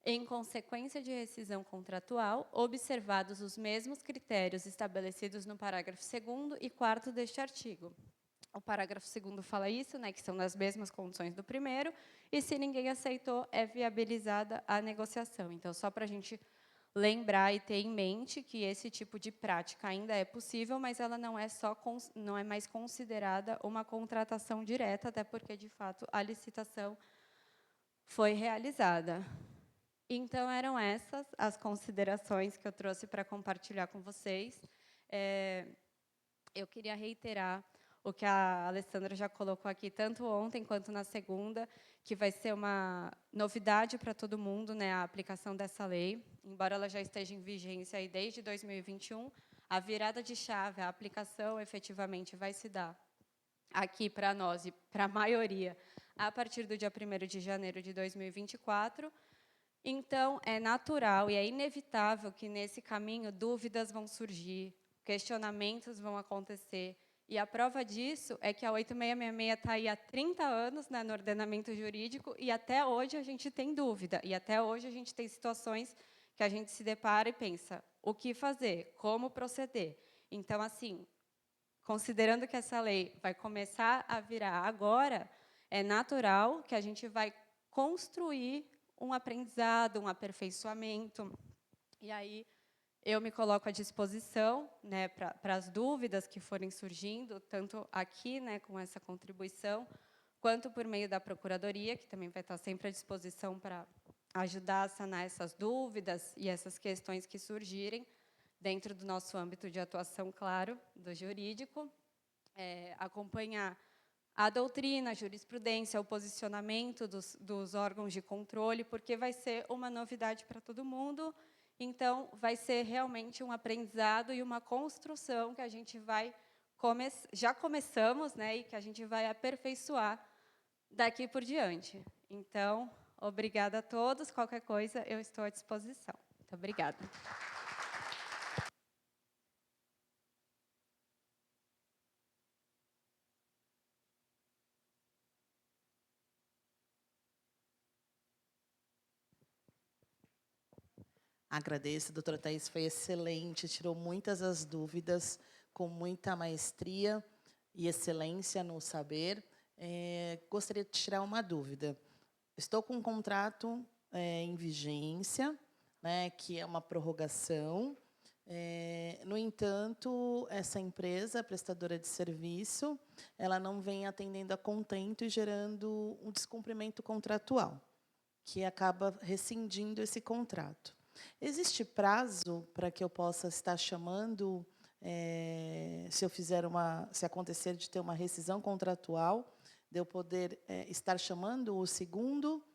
em consequência de rescisão contratual, observados os mesmos critérios estabelecidos no parágrafo 2º e 4º deste artigo. O parágrafo 2º fala isso, né, que são nas mesmas condições do primeiro, e, se ninguém aceitou, é viabilizada a negociação. Então, só para a gente lembrar e ter em mente que esse tipo de prática ainda é possível, mas ela não é mais considerada uma contratação direta, até porque, de fato, a licitação foi realizada. Então, eram essas as considerações que eu trouxe para compartilhar com vocês. Eu queria reiterar o que a Alessandra já colocou aqui, tanto ontem quanto na segunda, que vai ser uma novidade para todo mundo, né, a aplicação dessa lei. embora ela já esteja em vigência aí desde 2021, a virada de chave, a aplicação efetivamente vai se dar aqui para nós e para a maioria a partir do dia 1º de janeiro de 2024. Então, é natural e é inevitável que, nesse caminho, dúvidas vão surgir, questionamentos vão acontecer. E a prova disso é que a 8666 está aí há 30 anos, né, no ordenamento jurídico, e até hoje a gente tem dúvida, e até hoje a gente tem situações que a gente se depara e pensa, o que fazer, como proceder. Então, assim, considerando que essa lei vai começar a virar agora, é natural que a gente vai construir um aprendizado, um aperfeiçoamento. E aí eu me coloco à disposição, né, para as dúvidas que forem surgindo, tanto aqui, né, com essa contribuição, quanto por meio da Procuradoria, que também vai estar sempre à disposição para ajudar a sanar essas dúvidas e essas questões que surgirem dentro do nosso âmbito de atuação, claro, do jurídico, acompanhar a doutrina, a jurisprudência, o posicionamento dos órgãos de controle, porque vai ser uma novidade para todo mundo. Então, vai ser realmente um aprendizado e uma construção que a gente vai já começamos, né, e que a gente vai aperfeiçoar daqui por diante. Então, obrigada a todos. Qualquer coisa, eu estou à disposição. Muito obrigada. Agradeço, doutora Thais, foi excelente, tirou muitas das dúvidas, com muita maestria e excelência no saber. Gostaria de tirar uma dúvida. Estou com um contrato em vigência, né, que é uma prorrogação. No entanto, essa empresa, prestadora de serviço, ela não vem atendendo a contento e gerando um descumprimento contratual, que acaba rescindindo esse contrato. Existe prazo para que eu possa estar chamando, se acontecer de ter uma rescisão contratual, de eu poder estar chamando o segundo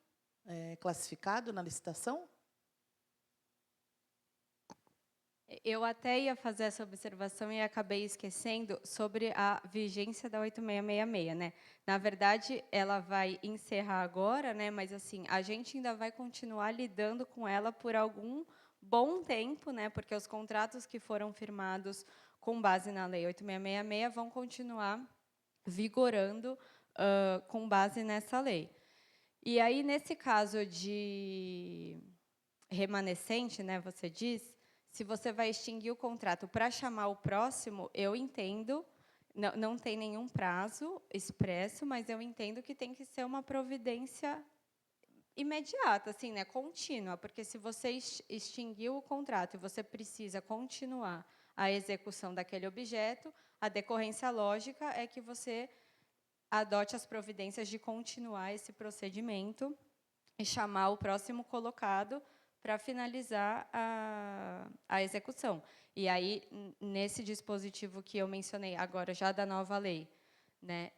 classificado na licitação? Eu até ia fazer essa observação e acabei esquecendo sobre a vigência da 8666, né? Na verdade, ela vai encerrar agora, né? Mas assim, a gente ainda vai continuar lidando com ela por algum bom tempo, né? Porque os contratos que foram firmados com base na lei 8666 vão continuar vigorando com base nessa lei. E aí, nesse caso de remanescente, né? Você diz. Se você vai extinguir o contrato para chamar o próximo, eu entendo, não tem nenhum prazo expresso, mas eu entendo que tem que ser uma providência imediata, assim, né, contínua, porque se você extinguiu o contrato e você precisa continuar a execução daquele objeto, a decorrência lógica é que você adote as providências de continuar esse procedimento e chamar o próximo colocado para finalizar a execução. E aí, nesse dispositivo que eu mencionei agora, já da nova lei, né,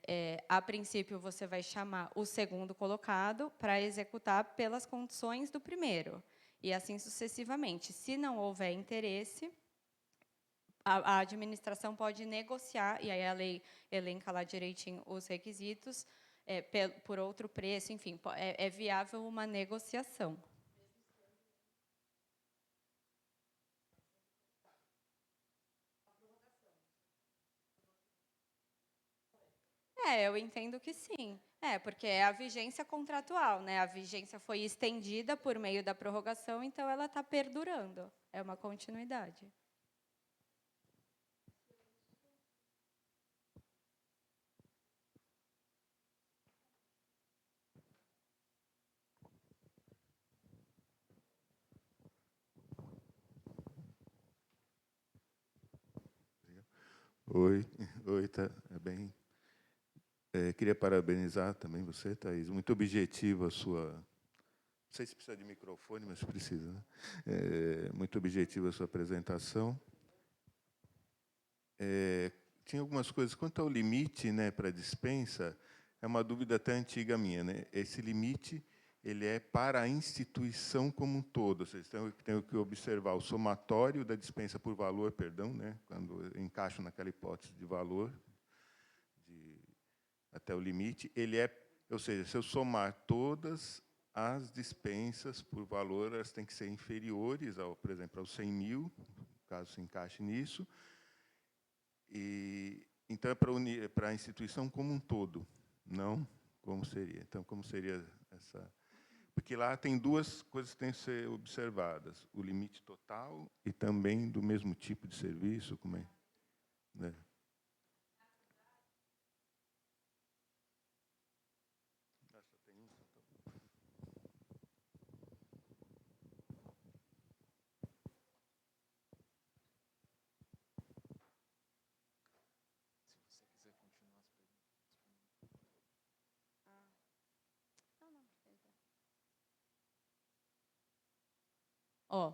a princípio, você vai chamar o segundo colocado para executar pelas condições do primeiro, e assim sucessivamente. Se não houver interesse, a administração pode negociar, e aí a lei elenca lá direitinho os requisitos, por outro preço, enfim, é viável uma negociação. Eu entendo que sim. Porque é a vigência contratual, né? A vigência foi estendida por meio da prorrogação, então ela está perdurando. É uma continuidade. Oi, tá bem. Queria parabenizar também você, Thais. Muito objetiva a sua. Não sei se precisa de microfone, mas precisa, né? Muito objetiva a sua apresentação. Tinha algumas coisas quanto ao limite, né, para dispensa. É uma dúvida até antiga minha, né? Esse limite ele é para a instituição como um todo. Vocês têm que observar o somatório da dispensa por valor, perdão, né, quando eu encaixo naquela hipótese de valor, até o limite, ele é, ou seja, se eu somar todas as dispensas por valor, elas têm que ser inferiores, ao, por exemplo, aos 100 mil, caso se encaixe nisso, e então é para a instituição como um todo, não como seria. Então, como seria essa... Porque lá tem duas coisas que têm que ser observadas: o limite total e também do mesmo tipo de serviço, como é, né? Ó,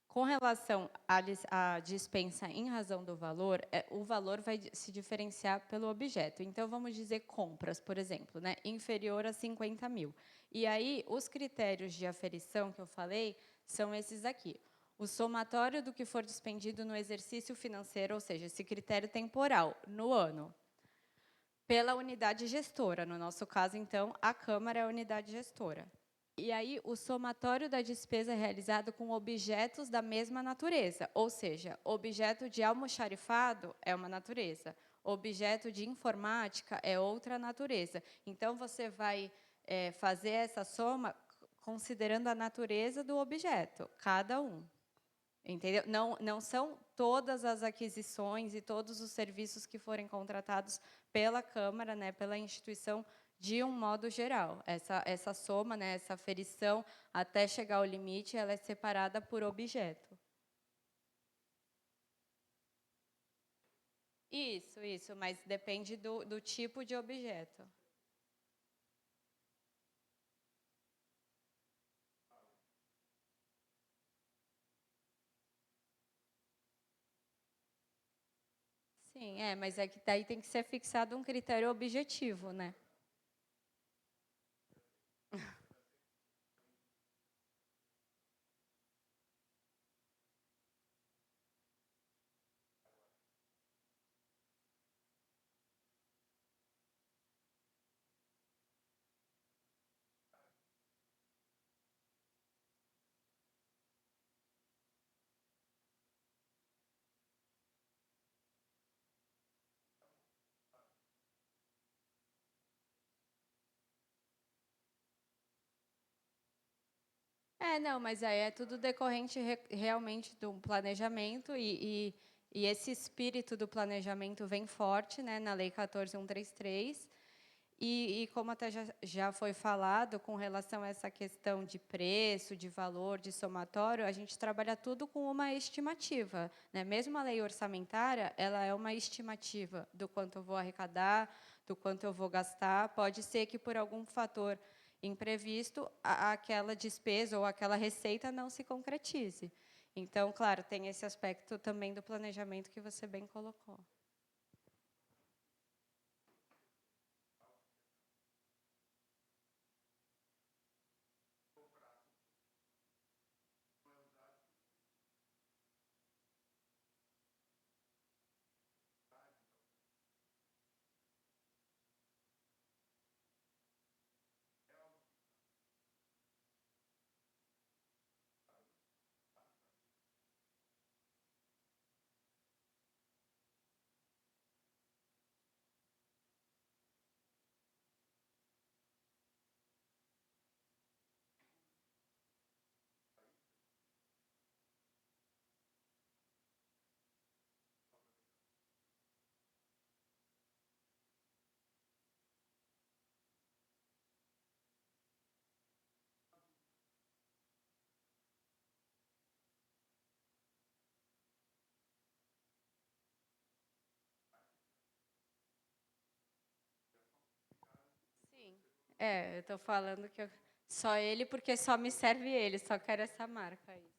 com relação à dispensa em razão do valor, o valor vai se diferenciar pelo objeto. Então, vamos dizer compras, por exemplo, né, inferior a 50 mil. E aí, os critérios de aferição que eu falei são esses aqui. O somatório do que for dispendido no exercício financeiro, ou seja, esse critério temporal, no ano, pela unidade gestora. No nosso caso, então, a Câmara é a unidade gestora. E aí, o somatório da despesa é realizado com objetos da mesma natureza, ou seja, objeto de almoxarifado é uma natureza, objeto de informática é outra natureza. Então, você vai fazer essa soma considerando a natureza do objeto, cada um. Entendeu? Não são todas as aquisições e todos os serviços que forem contratados pela Câmara, né, pela instituição, de um modo geral. Essa soma, né, essa aferição, até chegar ao limite, ela é separada por objeto. Isso, mas depende do tipo de objeto. Sim, mas é que daí tem que ser fixado um critério objetivo, né? Não, mas aí é tudo decorrente realmente do planejamento e esse espírito do planejamento vem forte, né, na Lei 14.133. E como até já foi falado, com relação a essa questão de preço, de valor, de somatório, a gente trabalha tudo com uma estimativa, né? Mesmo a lei orçamentária, ela é uma estimativa do quanto eu vou arrecadar, do quanto eu vou gastar. Pode ser que, por algum fator imprevisto, aquela despesa ou aquela receita não se concretize. Então, claro, tem esse aspecto também do planejamento que você bem colocou. Sim. Eu estou falando que só ele, porque só me serve ele, só quero essa marca aí.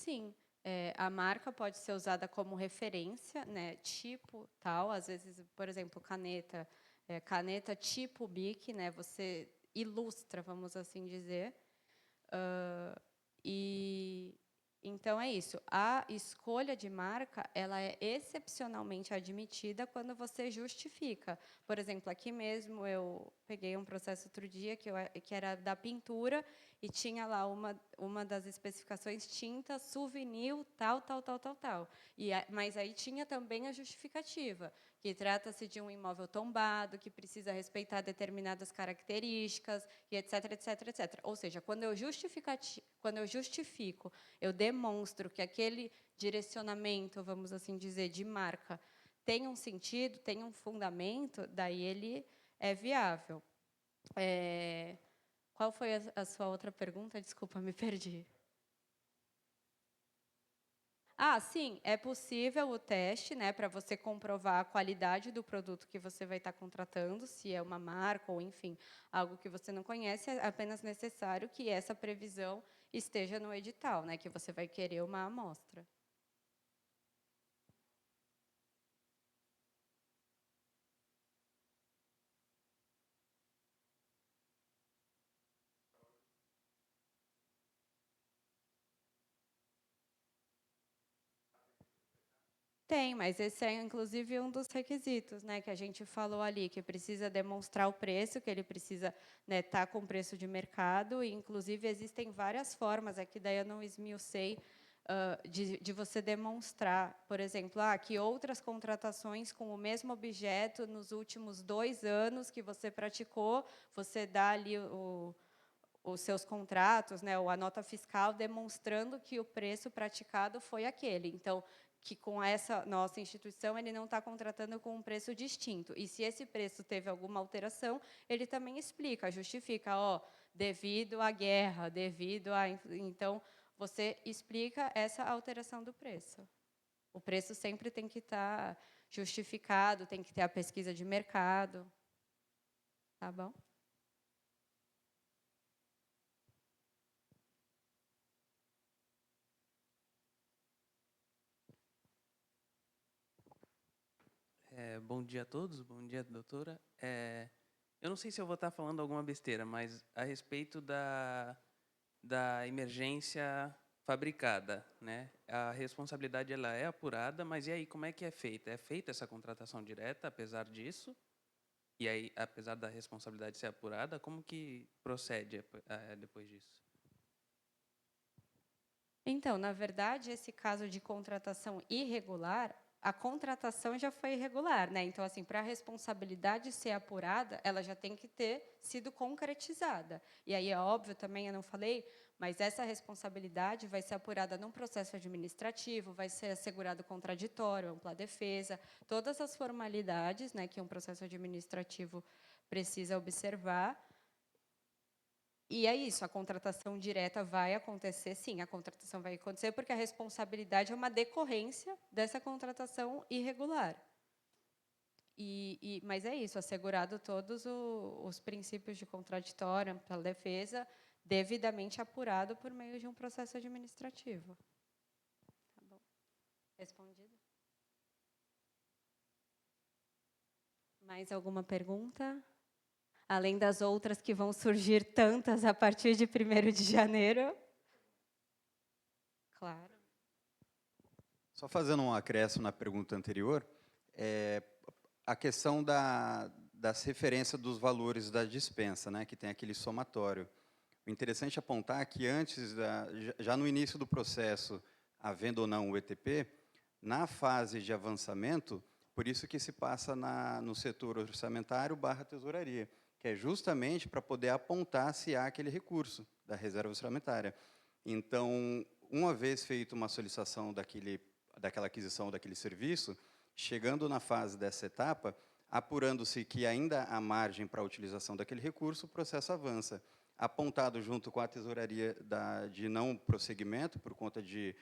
sim. A marca pode ser usada como referência, né, tipo tal. Às vezes, por exemplo, caneta, caneta tipo Bic, né, você ilustra, vamos assim dizer. E então é isso. A escolha de marca, ela é excepcionalmente admitida quando você justifica. Por exemplo, aqui mesmo eu peguei um processo outro dia que era da pintura e tinha lá uma das especificações tinta, souvenir, tal, tal, tal, tal, tal. Mas aí tinha também a justificativa, que trata-se de um imóvel tombado, que precisa respeitar determinadas características, e etc, etc, etc. Ou seja, quando eu justifico, eu demonstro que aquele direcionamento, vamos assim dizer, de marca, tem um sentido, tem um fundamento, daí ele é viável. Qual foi a sua outra pergunta? Desculpa, me perdi. Sim, é possível o teste, né, para você comprovar a qualidade do produto que você vai estar contratando, se é uma marca ou, enfim, algo que você não conhece, é apenas necessário que essa previsão esteja no edital, né, que você vai querer uma amostra. Tem, mas esse é, inclusive, um dos requisitos, né, que a gente falou ali, que precisa demonstrar o preço, que ele precisa, né, estar com preço de mercado, e, inclusive, existem várias formas, aqui daí eu não esmiucei, de você demonstrar, por exemplo, que outras contratações com o mesmo objeto nos últimos 2 anos que você praticou, você dá ali os seus contratos, né, ou a nota fiscal, demonstrando que o preço praticado foi aquele. Então, que com essa nossa instituição ele não está contratando com um preço distinto. E se esse preço teve alguma alteração, ele também explica, justifica, devido à guerra, devido a... Então, você explica essa alteração do preço. O preço sempre tem que estar justificado, tem que ter a pesquisa de mercado. Tá bom? Bom dia a todos, bom dia, doutora. Eu não sei se eu vou estar falando alguma besteira, mas a respeito da emergência fabricada, né? A responsabilidade ela é apurada, mas e aí, como é que é feita? É feita essa contratação direta, apesar disso? E aí, apesar da responsabilidade ser apurada, como que procede depois disso? Então, na verdade, esse caso de contratação irregular, a contratação já foi irregular, né? Então, assim, para a responsabilidade ser apurada, ela já tem que ter sido concretizada. E aí é óbvio também, eu não falei, mas essa responsabilidade vai ser apurada num processo administrativo, vai ser assegurado contraditório, ampla defesa, todas as formalidades, né, que um processo administrativo precisa observar. E é isso, a contratação direta vai acontecer, sim, a contratação vai acontecer porque a responsabilidade é uma decorrência dessa contratação irregular. Mas é isso, assegurado todos os princípios de contraditório, ampla defesa, devidamente apurado por meio de um processo administrativo. Tá bom? Respondido? Mais alguma pergunta? Além das outras que vão surgir tantas a partir de 1º de janeiro. Claro. Só fazendo um acréscimo na pergunta anterior, a questão das referências dos valores da dispensa, né, que tem aquele somatório. O interessante é apontar que antes, já no início do processo, havendo ou não o ETP, na fase de avançamento, por isso que se passa no setor orçamentário / tesouraria, que é justamente para poder apontar se há aquele recurso da reserva orçamentária. Então, uma vez feita uma solicitação daquela aquisição daquele serviço, chegando na fase dessa etapa, apurando-se que ainda há margem para a utilização daquele recurso, o processo avança. Apontado junto com a tesouraria de não prosseguimento, por conta de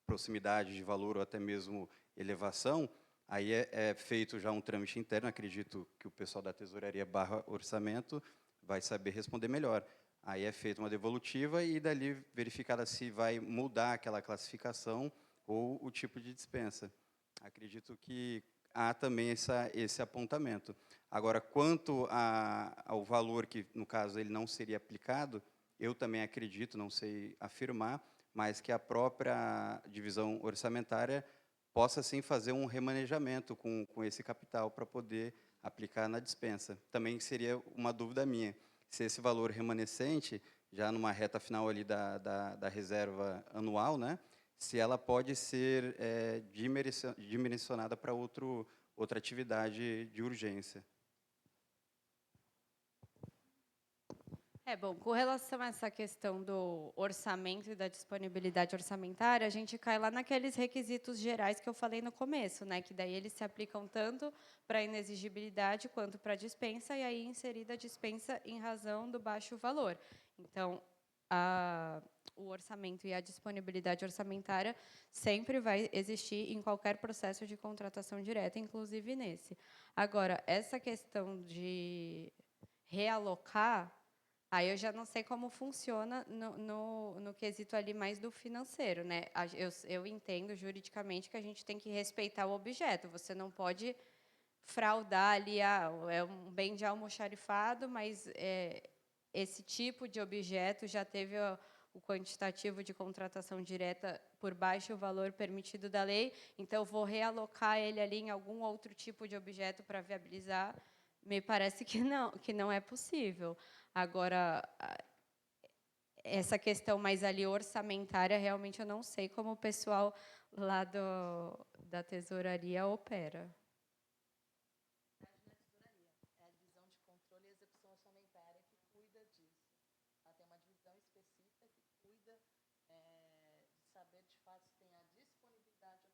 proximidade de valor ou até mesmo elevação, aí é feito já um trâmite interno, acredito que o pessoal da tesouraria / orçamento vai saber responder melhor. Aí é feita uma devolutiva e dali verificada se vai mudar aquela classificação ou o tipo de dispensa. Acredito que há também esse apontamento. Agora, quanto ao valor que, no caso, ele não seria aplicado, eu também acredito, não sei afirmar, mas que a própria divisão orçamentária possa, sim, fazer um remanejamento com esse capital para poder aplicar na dispensa. Também seria uma dúvida minha, se esse valor remanescente, já numa reta final ali da reserva anual, né, se ela pode ser dimensionada para outra atividade de urgência. Bom, com relação a essa questão do orçamento e da disponibilidade orçamentária, a gente cai lá naqueles requisitos gerais que eu falei no começo, né, que daí eles se aplicam tanto para a inexigibilidade quanto para a dispensa, e aí inserida a dispensa em razão do baixo valor. Então, o orçamento e a disponibilidade orçamentária sempre vai existir em qualquer processo de contratação direta, inclusive nesse. Agora, essa questão de realocar, aí eu já não sei como funciona no quesito ali mais do financeiro, né? Eu entendo juridicamente que a gente tem que respeitar o objeto. Você não pode fraudar ali, é um bem de almoxarifado, mas esse tipo de objeto já teve o quantitativo de contratação direta por baixo valor permitido da lei, então eu vou realocar ele ali em algum outro tipo de objeto para viabilizar. Me parece que não é possível. Agora, essa questão mais ali orçamentária, realmente eu não sei como o pessoal lá da tesouraria opera. É a divisão de controle e execução orçamentária que cuida disso. Ela tem uma divisão específica que cuida de saber, de fato, se tem a disponibilidade orçamentária.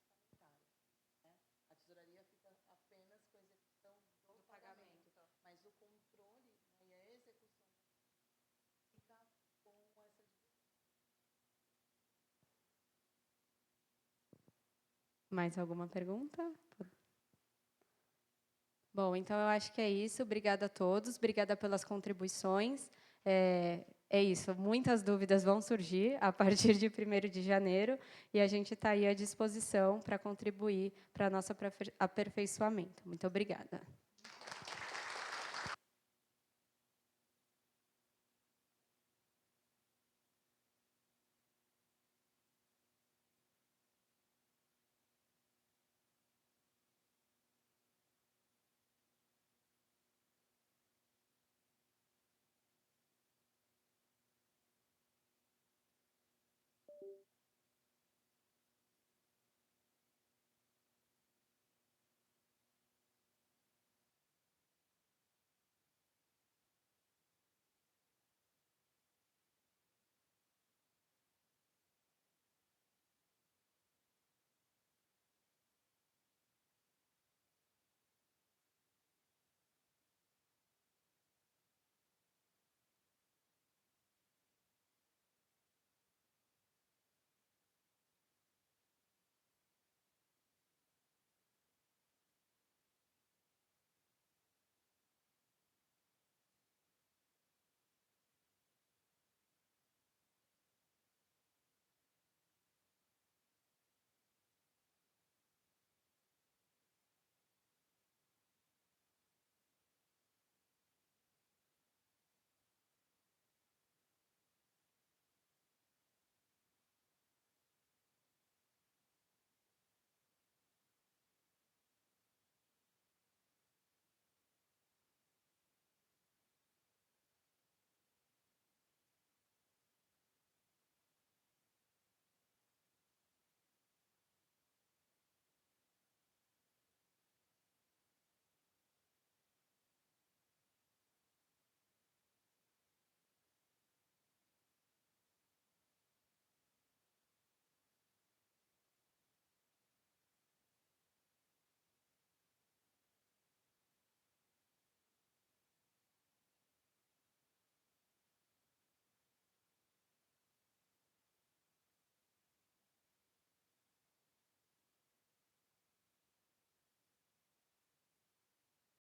Né? A tesouraria fica apenas com a execução do pagamento, mas o controle, né, e a execução fica com essa divisão. Mais alguma pergunta? Bom, então eu acho que é isso. Obrigada a todos, obrigada pelas contribuições. É isso, muitas dúvidas vão surgir a partir de 1º de janeiro, e a gente está aí à disposição para contribuir para o nosso aperfeiçoamento. Muito obrigada.